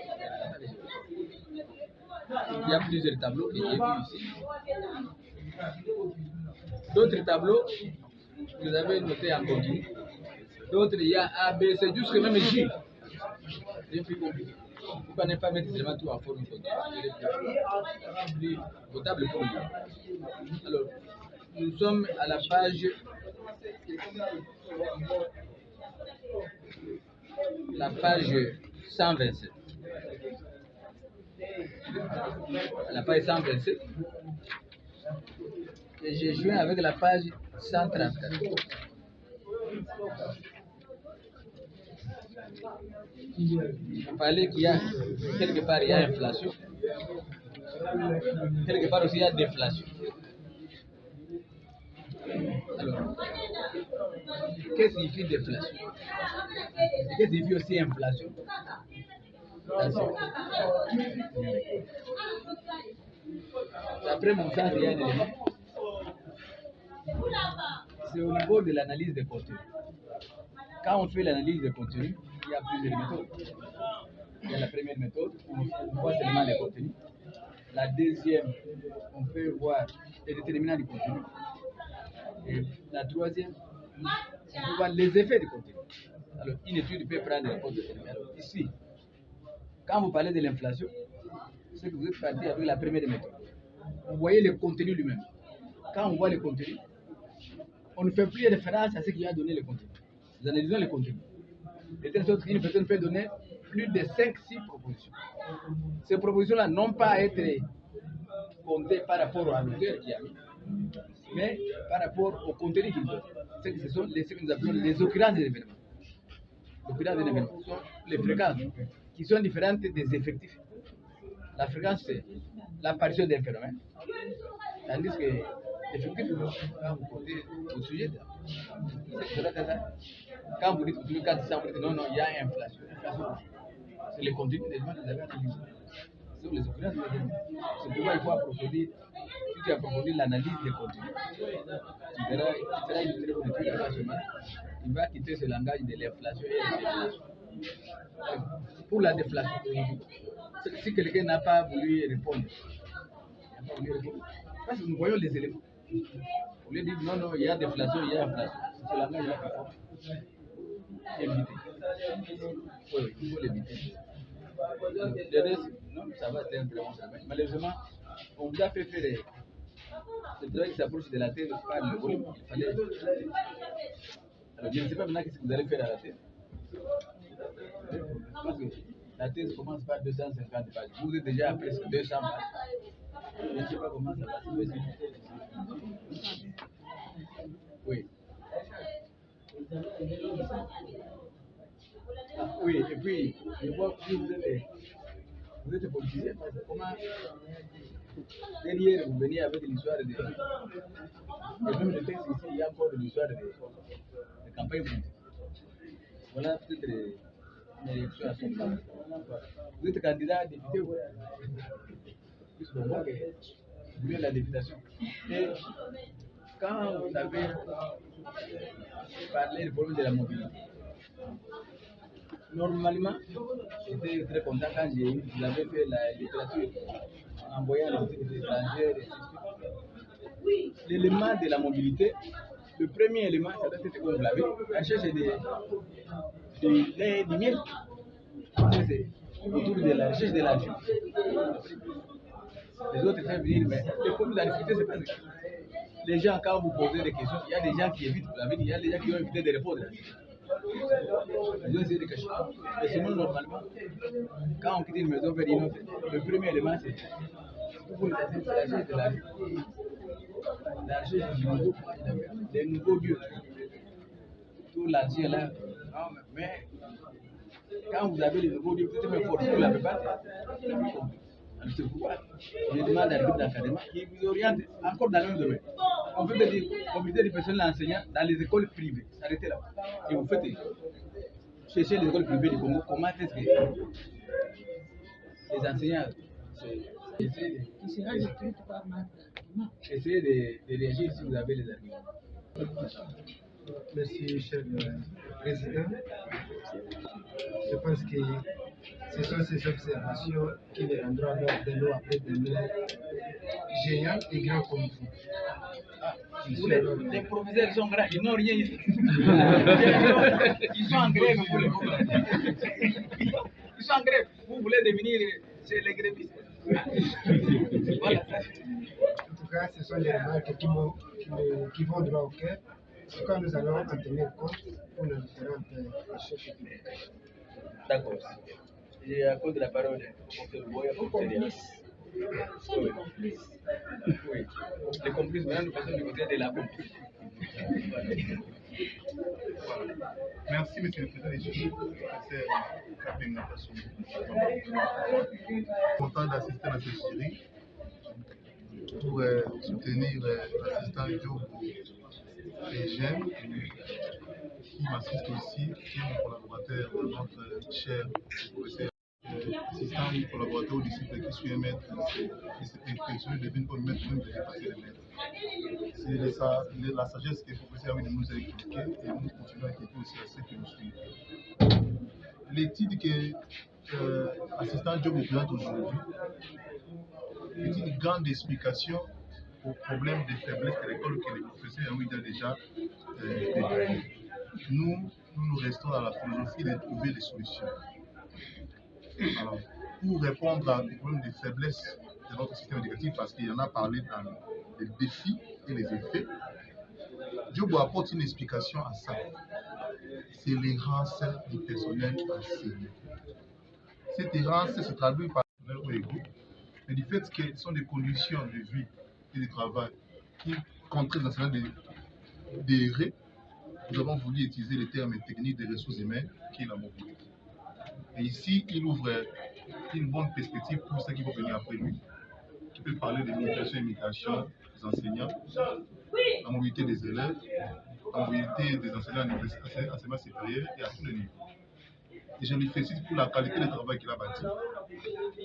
Il y a plusieurs tableaux que j'ai vus ici. D'autres tableaux, vous avez noté en continu. D'autres, il y a A, B, C, jusqu'à même J. C'est plus compliqué. Vous ne pouvez pas mettre seulement tout en forme continue. C'est plus potable pour lui. Alors, nous sommes à la page 127. À la page 127. Et j'ai joué avec la page 134. On parlait qu'il y a quelque part il y a inflation, quelque part aussi il y a déflation. Alors, qu'est-ce que signifie déflation? Qu'est-ce que signifie aussi inflation? Après mon sens, il y a un élément. C'est au niveau de l'analyse des contenus. Quand on fait l'analyse des contenus, il y a plusieurs méthodes. Il y a la première méthode, on voit seulement les contenus. La deuxième, on peut voir les déterminants du contenu. Et la troisième, on peut voir les effets du contenu. Alors, une étude peut prendre les comptes. Alors, ici, quand vous parlez de l'inflation, c'est que vous êtes parti avec la première méthode. Vous voyez le contenu lui-même. Quand on voit le contenu, on ne fait plus référence à ce qui a donné le contenu. Nous analysons le contenu. De telle sorte qu'une personne peut donner plus de 5-6 propositions. Ces propositions-là n'ont pas à être comptées par rapport à l'auteur qui a mis, mais par rapport au contenu qu'il donne. Ce que ce que nous appelons les occurrences des événements. L'occurrence des événements sont les fréquences qui sont différentes des effectifs. La fréquence, c'est l'apparition d'un phénomène, tandis que l'effectif, quand vous posez au sujet, quand vous dites que 400, vous dites non, il y a inflation. C'est le contenu des éléments que vous avez analysés. Ce sont les occurrences des événements. C'est pourquoi il faut approfondir. Si tu approfondis l'analyse des contenus, tu verras, il sera une très bonne étude. Il va quitter ce langage de l'inflation et de la déflation. Pour la déflation, si quelqu'un n'a pas voulu répondre, parce que nous voyons les éléments. Au lieu de dire non, il y a déflation, il y a inflation. C'est ce langage-là qu'il faut éviter. Oui, il faut l'éviter. Le reste, non, ça va être un très bon travail. Malheureusement, on vous a fait faire le travail qui s'approche de la Terre par le volume. Il fallait... Alors, je ne sais pas maintenant ce que vous allez faire à la Terre. Parce que la thèse commence par 250 pages. Vous êtes déjà à presque 200 pages. Je ne sais pas comment ça va se passer. Oui. Je vois que vous êtes politicien, comment derrière vous venez avec l'histoire de. Et même le texte ici, il y a encore l'histoire de campagne politique. Voilà peut-être une élection à son temps. Vous êtes candidat à député, plus le moins que vous voulez la députation. Et quand vous avez parlé du problème de la mobilité, normalement, j'étais très content quand vous avez fait la littérature en envoyant les études étrangères. L'élément de la mobilité, le premier élément, ça doit être comme vous l'avez, la recherche du miel. C'est autour de la recherche de l'argent. Les autres font venir, mais le problème de la difficulté, c'est parce que les gens, quand vous posez des questions, il y a des gens qui évitent, vous l'avez dit, il y a des gens qui ont évité de répondre. Ils ont essayé de cacher. Mais sinon, normalement, quand on quitte une maison vers une autre, le premier élément, c'est pour la recherche de l'argent. La recherche des nouveaux lieux. Tout l'argent là. Mais quand vous avez les nouveaux lieux, vous êtes même forcé pour la plupart. C'est pourquoi je demande à l'équipe d'encadrement qui vous oriente encore dans le même domaine. On peut dire mobilité du personnel enseignant dans les écoles privées. Arrêtez là. Et vous faites chercher les écoles privées du Congo. Comment est-ce que les enseignants essayez de réagir si vous avez les arguments. Merci, cher président. Je pense que ce sont ces observations qui les rendront alors de l'eau après de l'eau géants et grands comme vous. Les professeurs sont grands, ils n'ont rien ici. Ils sont en grève pour les professeurs. Ils sont en grève. Vous voulez devenir chez les grévistes. Voilà. En tout cas, ce sont des remarques qui vont droit au cœur. En tout cas, nous allons en tenir compte pour nos différentes recherches. D'accord. Et à cause de la parole, on complice. Oui. Les complices, maintenant nous passons du côté de la complice. Merci, Monsieur le Président. Je suis content d'assister à cette série pour soutenir l'assistant Diop et j'aime, qui m'assiste aussi, qui est mon collaborateur, notre cher professeur. Assistant collaborateur au disciple qui suit un maître, je devine pour le maître même de dépasser le maître. C'est la sagesse que le professeur a envie de nous expliquer et nous continuons à expliquer aussi à ceux qui nous suivent. L'étude que l'assistant Diop nous présente aujourd'hui est une grande explication aux problèmes de faiblesse de l'école que les professeurs ont déjà détaillé. Nous restons dans la philosophie de trouver des solutions. Alors, pour répondre à des problèmes de faiblesse de notre système éducatif, parce qu'il y en a parlé dans les défis et les effets, Diop apporte une explication à ça. C'est l'errance du personnel enseignant. Cette errance se traduit par le égaux, mais du fait que ce sont des conditions de vie et de travail qui contraignent les enseignants d'errer, nous avons voulu utiliser les termes techniques des ressources humaines qui est la mobilité. Et ici, il ouvre une bonne perspective pour ceux qui vont venir après lui, qui peut parler de migration et migration des enseignants, la mobilité des élèves, la mobilité des enseignants à l'enseignement supérieur et à tous les niveaux. Et je lui félicite pour la qualité du travail qu'il a bâti.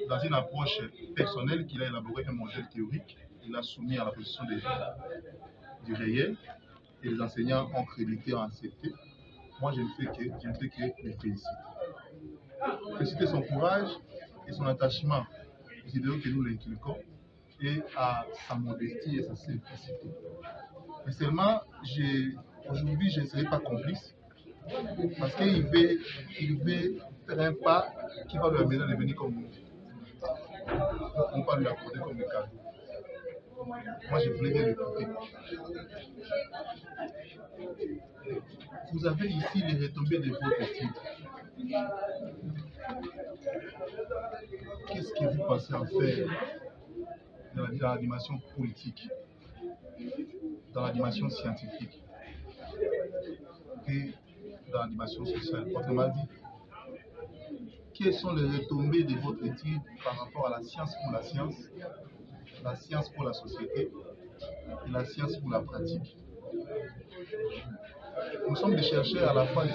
Dans une approche personnelle qu'il a élaboré un modèle théorique, il a soumis à la position du réel et les enseignants ont crédité, ont accepté. Moi, je ne fais que les féliciter. Féliciter son courage et son attachement aux idéaux que nous l'inculquons et à sa modestie et sa simplicité. Mais seulement, aujourd'hui, je ne serai pas complice parce qu'il veut faire un pas qui va lui amener à devenir comme nous. On ne va pas lui accorder comme un cadeau. Moi, je voulais bien l'écouter. Vous avez ici les retombées de votre étude. Qu'est-ce que vous pensez en faire dans l'animation politique, dans l'animation scientifique et dans l'animation sociale? Autrement dit, quelles sont les retombées de votre étude par rapport à la science pour la société et la science pour la pratique. Nous sommes des chercheurs à la fois des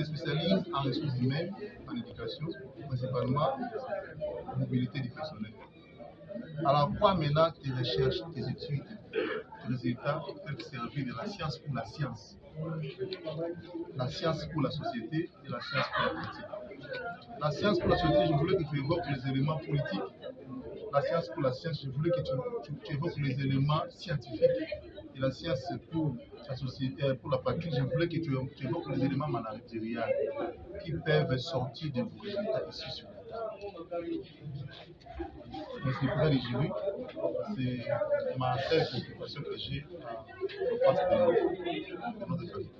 spécialistes en ressources humaines, en éducation, principalement en mobilité du personnel. Alors, quoi maintenant tes recherches, tes études, tes résultats peuvent servir de la science pour la science, la science pour la société et la science pour la pratique. La science pour la société, je voulais que tu évoques les éléments politiques. La science pour la science, je voulais que tu évoques les éléments scientifiques. Et la science pour la société, pour la pratique, je voulais que tu évoques les éléments managériels qui peuvent sortir de vos résultats ici sur la table. Mais c'est pour les jury, c'est ma seule préoccupation que j'ai en face de notre famille.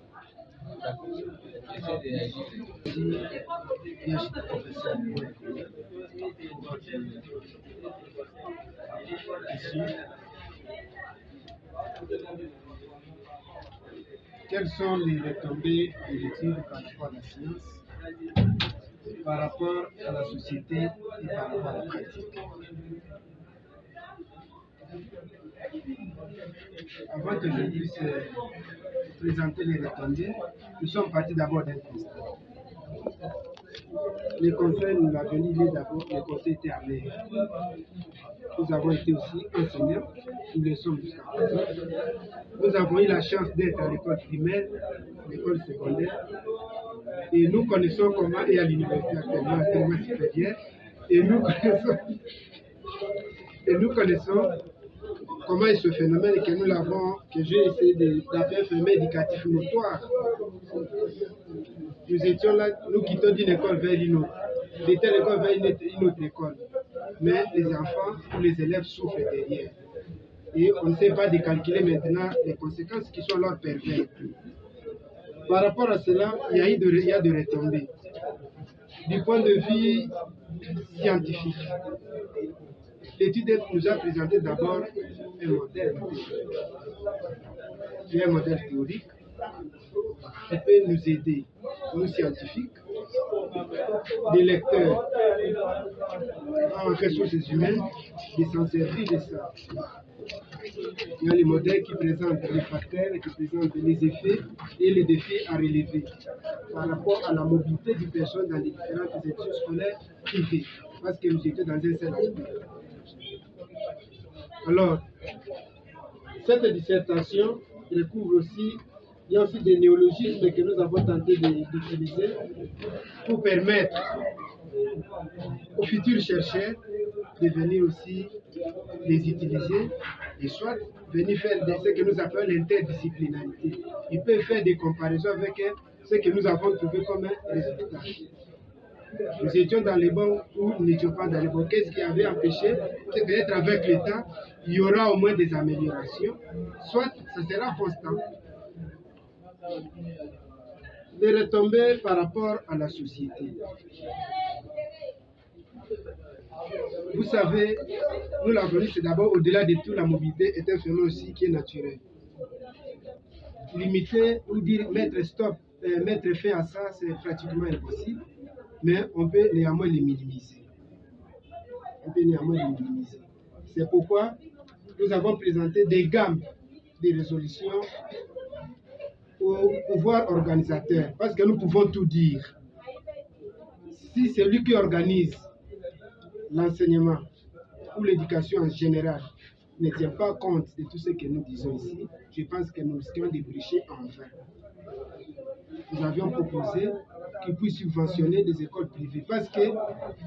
Quelles sont les retombées de l'étude par rapport à la science, par rapport à la société et par rapport à la pratique? Avant que je puisse présenter les retombées, nous sommes partis d'abord d'un constat. Les conseils nous l'avons dit d'abord, les conseils étaient amers. Nous avons été aussi enseignants, nous le sommes jusqu'à présent. Nous avons eu la chance d'être à l'école primaire, l'école secondaire, et nous connaissons comment, et à l'université actuellement, l'enseignement supérieur, et nous connaissons comment est ce phénomène que nous l'avons, que j'ai essayé d'appeler un phénomène éducatif notoire. Nous étions là, nous quittons d'une école vers une autre, de telle école vers une autre école. Mais les enfants ou les élèves souffrent derrière. Et on ne sait pas décalculer maintenant les conséquences qui sont leurs pervers. Par rapport à cela, il y a de retombées. Du point de vue scientifique, l'étude nous a présenté d'abord un modèle. Il y a un modèle théorique qui peut nous aider, nous scientifiques, des lecteurs en ressources humaines, de s'en servir de ça. Il y a les modèles qui présentent les facteurs, qui présentent les effets et les défis à relever par rapport à la mobilité du personnel dans les différentes institutions scolaires privées, parce que nous étions dans un seul aspect. Alors, cette dissertation recouvre aussi, il y a aussi des néologismes que nous avons tenté d'utiliser pour permettre aux futurs chercheurs de venir aussi les utiliser et soit venir faire ce que nous appelons l'interdisciplinarité. Ils peuvent faire des comparaisons avec ce que nous avons trouvé comme un résultat. Nous étions dans les bons ou nous n'étions pas dans les bons. Qu'est-ce qui avait empêché? C'est peut-être avec le temps, il y aura au moins des améliorations, soit ça sera constant. Les retombées par rapport à la société. Vous savez, nous l'avons dit, c'est d'abord au-delà de tout, la mobilité est un phénomène aussi qui est naturel. Limiter ou dire mettre stop, mettre fin à ça, c'est pratiquement impossible, mais on peut néanmoins les minimiser. C'est pourquoi nous avons présenté des gammes de résolutions au pouvoir organisateur, parce que nous pouvons tout dire. Si c'est lui qui organise l'enseignement ou l'éducation en général ne tient pas compte de tout ce que nous disons ici, je pense que nous risquons de brécher en vain. Nous avions proposé qu'ils puissent subventionner des écoles privées parce que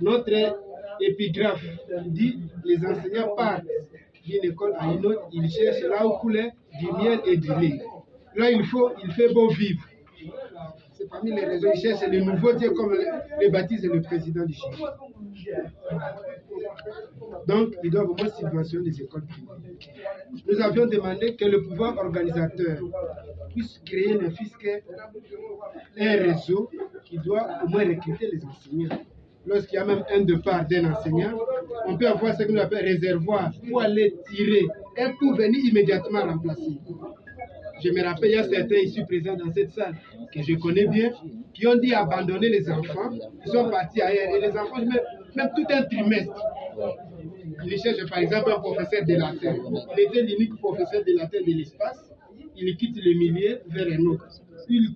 notre épigraphe dit les enseignants partent d'une école à une autre, ils cherchent là où coulait du miel et du lait. Là, il fait beau vivre. C'est parmi les raisons, ils cherchent les nouveaux dieux comme le baptise le président du Chili. Donc, ils doivent au moins subventionner les écoles privées. Nous avions demandé que le pouvoir organisateur puisse créer ne fût-ce qu'un réseau qui doit au moins recruter les enseignants. Lorsqu'il y a même un départ d'un enseignant, on peut avoir ce qu'on appelle réservoir pour aller tirer et pour venir immédiatement remplacer. Je me rappelle, il y a certains ici présents dans cette salle que je connais bien, qui ont dit abandonner les enfants, ils sont partis ailleurs. Et les enfants, même tout un trimestre, ils cherchent par exemple un professeur de latin. Il était l'unique professeur de latin de l'espace. Il quitte le milieu vers un autre. Il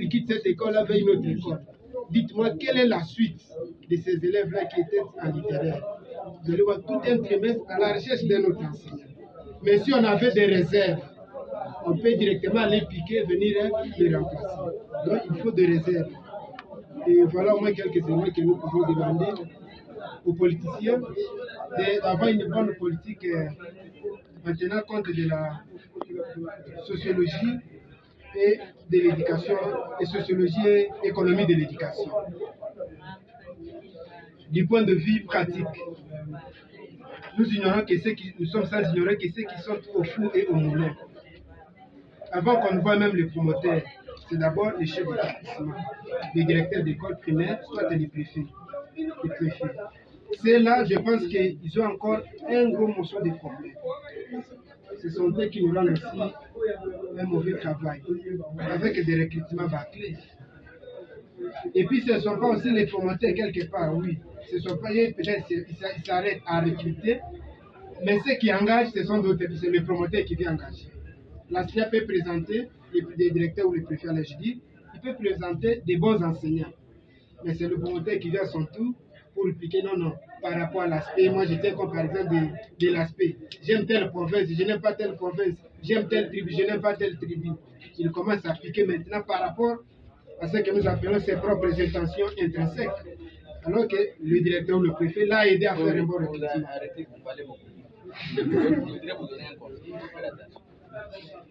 quitte cette école-là vers une autre école. Dites-moi, quelle est la suite de ces élèves-là qui étaient en littéraire? Vous allez voir tout un trimestre à la recherche d'un autre enseignant. Mais si on avait des réserves, on peut directement les piquer, venir les remplacer. Donc il faut des réserves. Et voilà au moins quelques éléments que nous pouvons demander aux politiciens d'avoir une bonne politique en tenant compte de la sociologie et de l'éducation, et sociologie et économie de l'éducation. Du point de vue pratique, nous sommes sans ignorer que ceux qui sont au four et au moulin. Avant qu'on ne voit même les promoteurs, c'est d'abord les chefs d'établissement, les directeurs d'école primaire, soit les préfets. C'est là, je pense qu'ils ont encore un gros morceau de problème. Ce sont eux qui nous rendent aussi un mauvais travail, avec des recrutements bâclés. Et puis ce ne sont pas aussi les promoteurs quelque part, oui. Ce ne sont pas, peut-être ils s'arrêtent à recruter, mais ceux qui engagent, ce sont d'autres, c'est les promoteurs qui viennent engager. La SIA peut présenter, les directeurs ou les préfets, je dis, il peut présenter des bons enseignants. Mais c'est le promoteur qui vient à son tour pour expliquer non, par rapport à l'aspect. Moi, j'étais comme par exemple de l'aspect. J'aime telle province, je n'aime pas telle province. J'aime telle tribu, je n'aime pas telle tribu. Il commence à appliquer maintenant par rapport à ce que nous appelons ses propres intentions intrinsèques. Alors que le directeur ou le préfet l'a aidé à faire un bon recrutement. Arrêtez, vous parlez beaucoup. Je voudrais vous donner un conseil.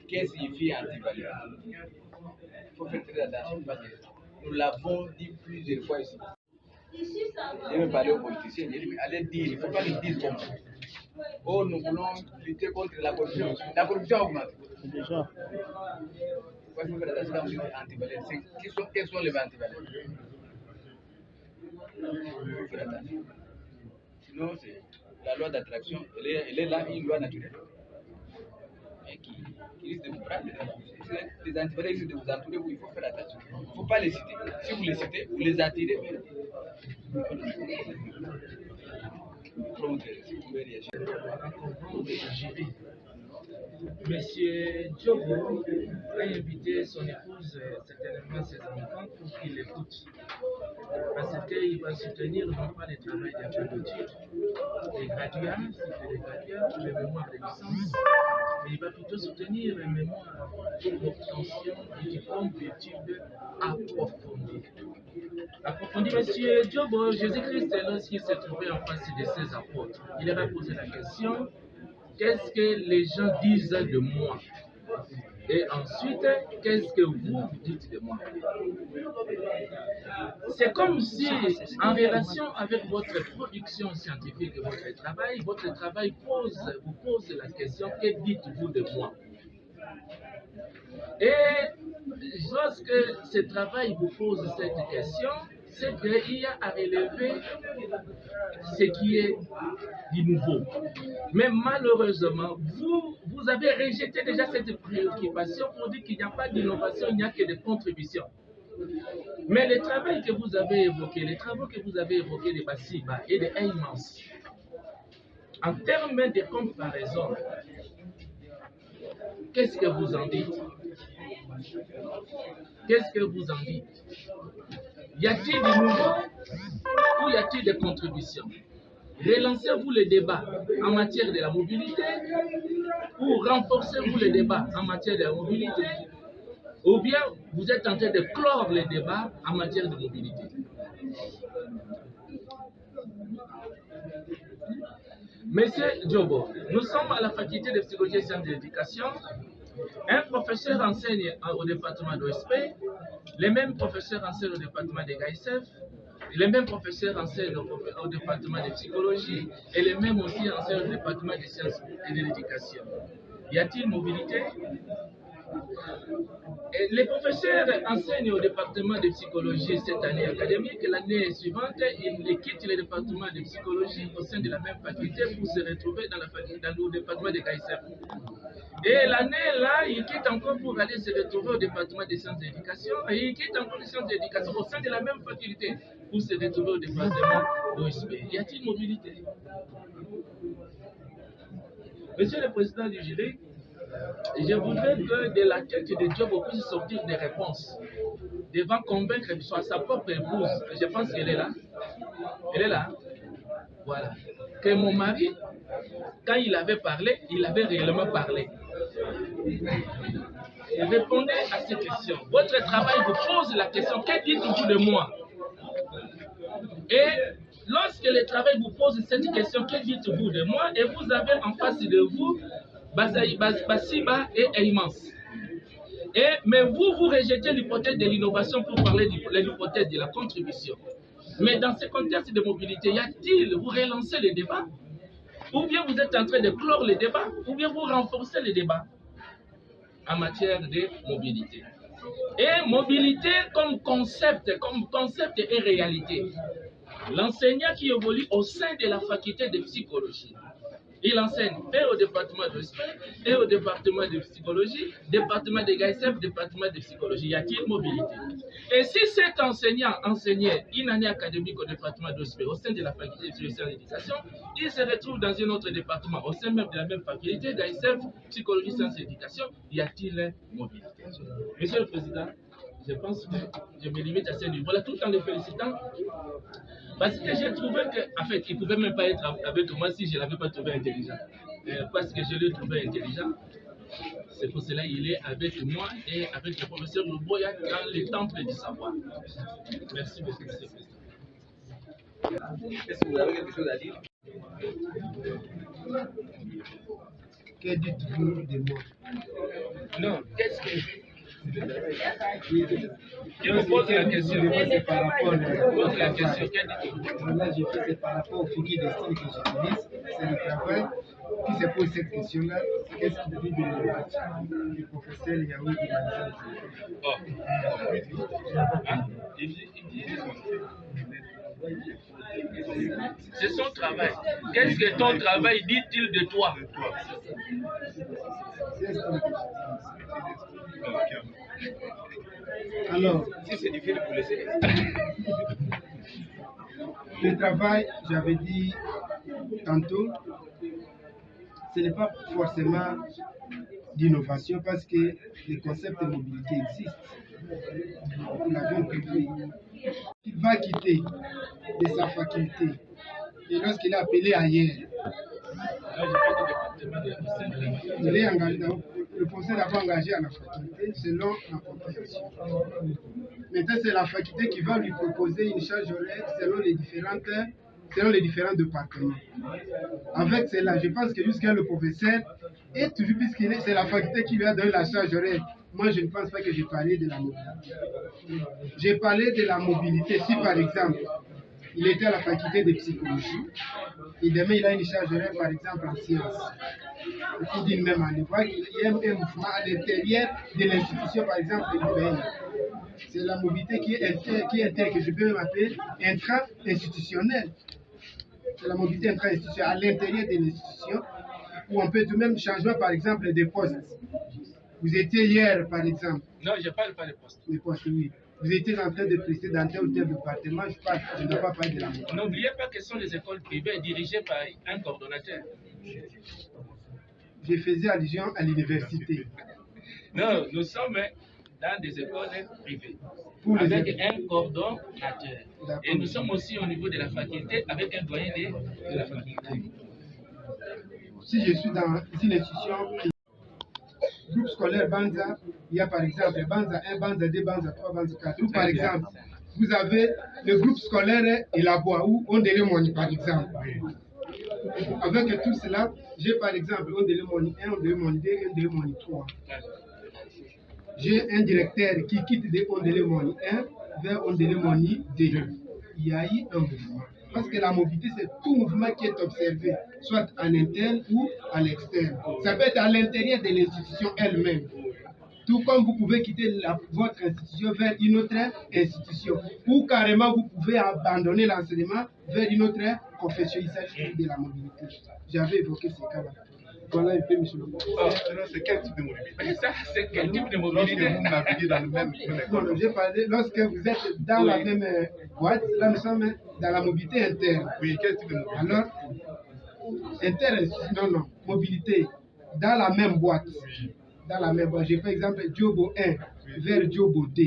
Qu'est-ce qui signifie antivaleur? Il faut faire très attention parce que nous l'avons dit plusieurs fois ici. Je vais parler aux politiciens, je dis, mais allez dire, il ne faut pas le dire comme ça. Oh, nous voulons lutter contre la corruption. La corruption augmente. Déjà. Pourquoi il faut faire attention quand vous dites antivaleurs? Quels sont les antivaleurs? Il faut faire attention. Sinon, c'est la loi d'attraction, elle est là, une loi naturelle. Et qui risque de vous prendre. Les antivaleurs risquent de vous entourer, il faut faire attention. Il ne faut pas les citer. Si vous les citez, vous les attirez. Monsieur Diogo a invité son épouse, certainement ses enfants, pour qu'il l'écoute. Parce qu'il va soutenir non pas le travail des apprentis, des graduats, des graduats, les mémoires de licence, mais il va plutôt soutenir les mémoires d'obtention du diplôme d'études approfondies. Monsieur Diogo, Jésus-Christ, lorsqu'il s'est trouvé en face de ses apôtres, il leur a posé la question: qu'est-ce que les gens disent de moi? Et ensuite, qu'est-ce que vous dites de moi? C'est comme si, en relation avec votre production scientifique et votre travail vous pose la question: que dites-vous de moi? Et lorsque ce travail vous pose cette question, c'est qu'il y a à relever ce qui est du nouveau. Mais malheureusement, vous avez rejeté déjà cette préoccupation pour dire qu'il n'y a pas d'innovation, il n'y a que des contributions. Mais le travail que vous avez évoqué, les travaux que vous avez évoqués de Bassiba et de Heymans, en termes de comparaison, qu'est-ce que vous en dites? Qu'est-ce que vous en dites? Y a-t-il de nouveau ou y a-t-il des contributions? Relancez-vous le débat en matière de la mobilité ou renforcez-vous le débat en matière de la mobilité? Ou bien vous êtes en train de clore le débat en matière de mobilité? Monsieur Diogo, nous sommes à la faculté de psychologie et sciences de l'éducation. Un professeur enseigne au département d'OSP, les mêmes professeurs enseignent au département de GAICEF, les mêmes professeurs enseignent au département de psychologie et les mêmes aussi enseignent au département des sciences et de l'éducation. Y a-t-il mobilité? Et les professeurs enseignent au département de psychologie cette année académique. L'année suivante, ils quittent le département de psychologie au sein de la même faculté pour se retrouver dans le département de GAICEF. Et l'année là, il quitte encore pour aller se retrouver au département des sciences d'éducation. Et il quitte encore les sciences d'éducation au sein de la même faculté pour se retrouver au département d'OSP. Y a-t-il mobilité? Monsieur le Président du jury, je voudrais que de la tête de Diop puisse sortir des réponses, devant convaincre sa propre épouse. Je pense qu'elle est là. Elle est là. Voilà. Que mon mari, quand il avait parlé, il avait réellement parlé. Répondez à ces questions. Votre travail vous pose la question, que dites-vous de moi? Et lorsque le travail vous pose cette question, que dites-vous de moi? Et vous avez en face de vous Bassiba et Eymans. Mais vous rejetez l'hypothèse de l'innovation pour parler de l'hypothèse de la contribution. Mais dans ce contexte de mobilité, y a-t-il, vous relancez le débat? Ou bien vous êtes en train de clore le débat? Ou bien vous renforcez le débat en matière de mobilité? Et mobilité comme concept et réalité. L'enseignant qui évolue au sein de la faculté de psychologie, il enseigne et au département de sport, et au département de psychologie, département de GAISEF, département de psychologie. Y a-t-il mobilité? Et si cet enseignant enseignait une année académique au département de sport, au sein de la faculté de sciences d'éducation, il se retrouve dans un autre département, au sein même de la même faculté, GAISEF, psychologie, sciences d'éducation. Y a-t-il mobilité? Monsieur le Président, je pense que je me limite à ce niveau-là, tout en les félicitant. Parce que j'ai trouvé qu'en fait, il ne pouvait même pas être avec moi si je ne l'avais pas trouvé intelligent. Parce que je l'ai trouvé intelligent, c'est pour cela qu'il est avec moi et avec le professeur Luboya dans le temple du savoir. Merci beaucoup, monsieur le Président. Est-ce que vous avez quelque chose à dire? Que dites-vous de moi? Non, qu'est-ce que... Je vous pose la question. C'est par rapport Je vous pose la question. Quel dites-vous? Là, je fais c'est par rapport au figure de style que j'utilise. C'est le travail qui se pose cette question-là. Qu'est-ce qu'il dit du professeur Yaoui de Manzal? Oh. Hein? C'est son travail. Qu'est-ce que ton travail dit-il de toi? Alors, Si c'est difficile pour laisser. le travail, j'avais dit tantôt, ce n'est pas forcément d'innovation parce que les concepts de mobilité existent. Nous l'avons compris. Il va quitter de sa faculté et lorsqu'il est appelé ailleurs, il est engagé, le conseil d'abord engagé à la faculté selon la compréhension. Maintenant, c'est la faculté qui va lui proposer une charge horaire selon les différents départements. Avec cela, je pense que jusqu'à le professeur, et toujours puisqu'il est, c'est la faculté qui lui a donné la charge horaire. Moi, je ne pense pas que j'ai parlé de la mobilité. J'ai parlé de la mobilité. Si par exemple, il était à la faculté de psychologie, et demain il a une charge horaire par exemple en sciences, il dit même année, voit qu'il y a un mouvement à l'intérieur de l'institution, par exemple de l'UPN. C'est la mobilité qui est interne, que je peux même appeler intra-institutionnelle. C'est la mobilité intra-institutionnelle à l'intérieur de l'institution, où on peut tout de même changement par exemple des postes. Vous étiez hier par exemple. Non, je ne parle pas de poste. Les postes, oui. Vous étiez en train de prester dans tel ou tel département, je ne dois pas parler de la mobilité. N'oubliez pas que ce sont les écoles privées dirigées par un coordonnateur. Je faisais allusion à l'université. Non, nous sommes dans des écoles privées, Pour les avec écoles. un coordonnateur. Et nous sommes aussi au niveau de la faculté, avec un doyen de la faculté. Si je suis dans une institution, groupe scolaire Banza, il y a par exemple Banza 1, Banza 2, Banza 3, Banza 4. Ou par exemple, vous avez le groupe scolaire et la bois ou Ondelemoni par exemple. Avec tout cela, j'ai par exemple Ondelemoni 1, Ondelemoni 2, Ondelemoni 3. J'ai un directeur qui quitte de Ondelemoni 1 vers Ondelemoni 2. Il y a eu un mouvement. Parce que la mobilité, c'est tout mouvement qui est observé, soit en interne ou à l'externe. Ça peut être à l'intérieur de l'institution elle-même. Tout comme vous pouvez quitter votre institution vers une autre institution. Ou carrément, vous pouvez abandonner l'enseignement vers une autre profession. Il s'agit de la mobilité. J'avais évoqué ce cas-là. Voilà un peu, monsieur le professeur. C'est quel type de mobilité? Mais ça, c'est quel type de Lorsque mobilité? vous naviguez dans le même école. Non, j'ai parlé, lorsque vous êtes dans la même boîte, là nous sommes dans la mobilité interne. Oui, quel type de mobilité? Alors, non, mobilité, dans la même boîte. Dans la même boîte. J'ai par exemple Diobo 1 vers Diobo 2.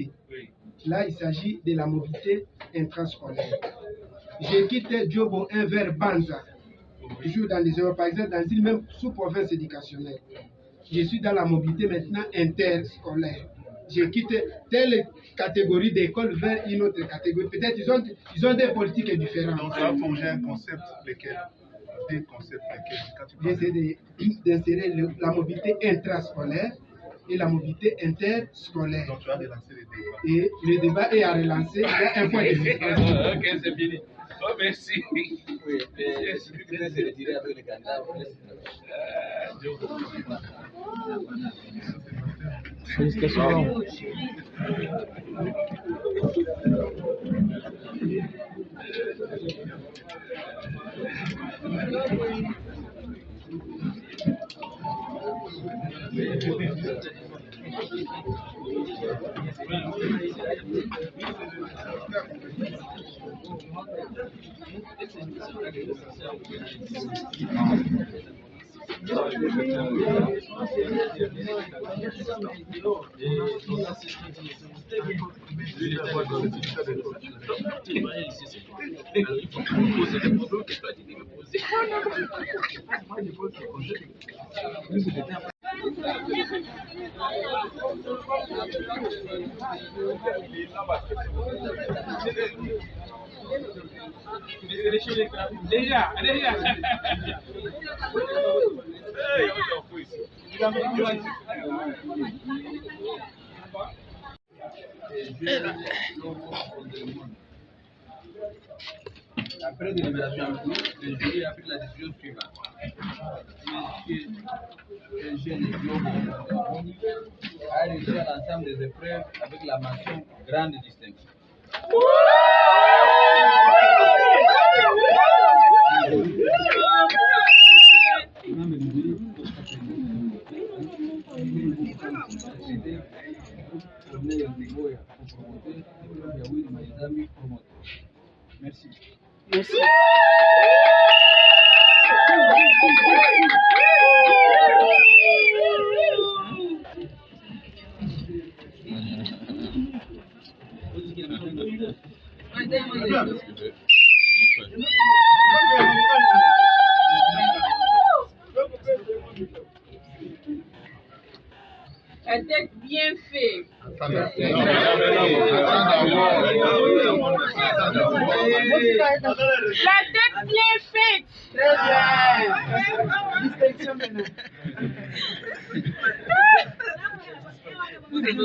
Là, il s'agit de la mobilité intrascolaire. J'ai quitté Diobo 1 vers Banza. Toujours dans les par exemple, dans une même sous-province éducationnelle. Je suis dans la mobilité maintenant interscolaire. J'ai quitté telle catégorie d'école vers une autre catégorie. Peut-être ils ont des politiques différentes. Donc, tu as forgé un concept, lequel? Des concepts, lesquels? J'essaie d'insérer la mobilité intrascolaire et la mobilité interscolaire. Donc, tu as relancé les débats. Et le débat est à relancer. Il y a un point de vue. Ok, c'est fini. Oh, merci. Oui, mais si tu peux se retirer avec les candidats, Félicitations. Déjà. Après délibération en cours, le jury a pris la décision suivante. Monsieur Eugène Diobo a réussi à l'ensemble des épreuves avec la mention grande distinction. Merci. Merci. La tête bien faite. La tête bien faite. Très bien. Distinction maintenant. Merci.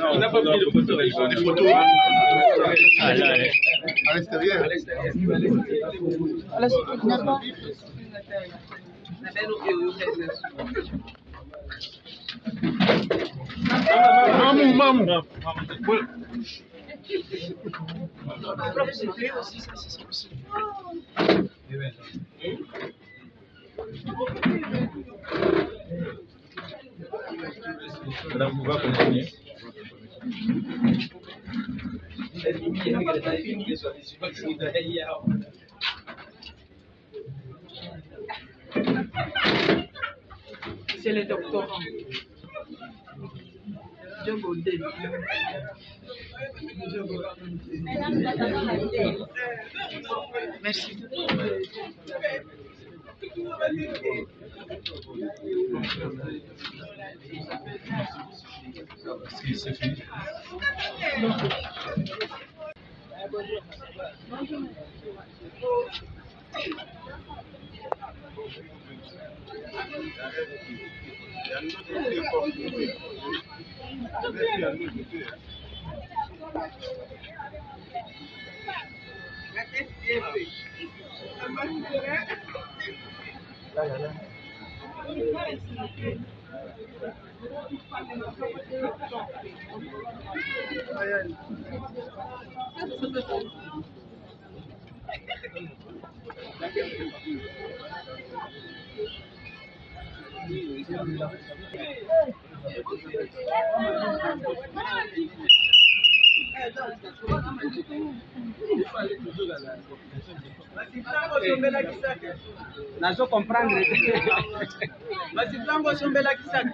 On n'a pas pris de photos. Des photos à l'extérieur. Maman. Madame, vous va continuer. C'est le doctorant. Merci. C'est fini. Bonjour. Nazo comprendre. Basi flambo sombela kisaka.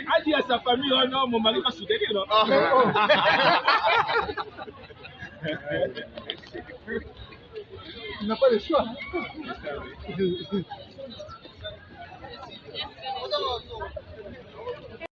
A dit à sa famille, oh non, mon mari va soutenir. Il n'a pas le choix.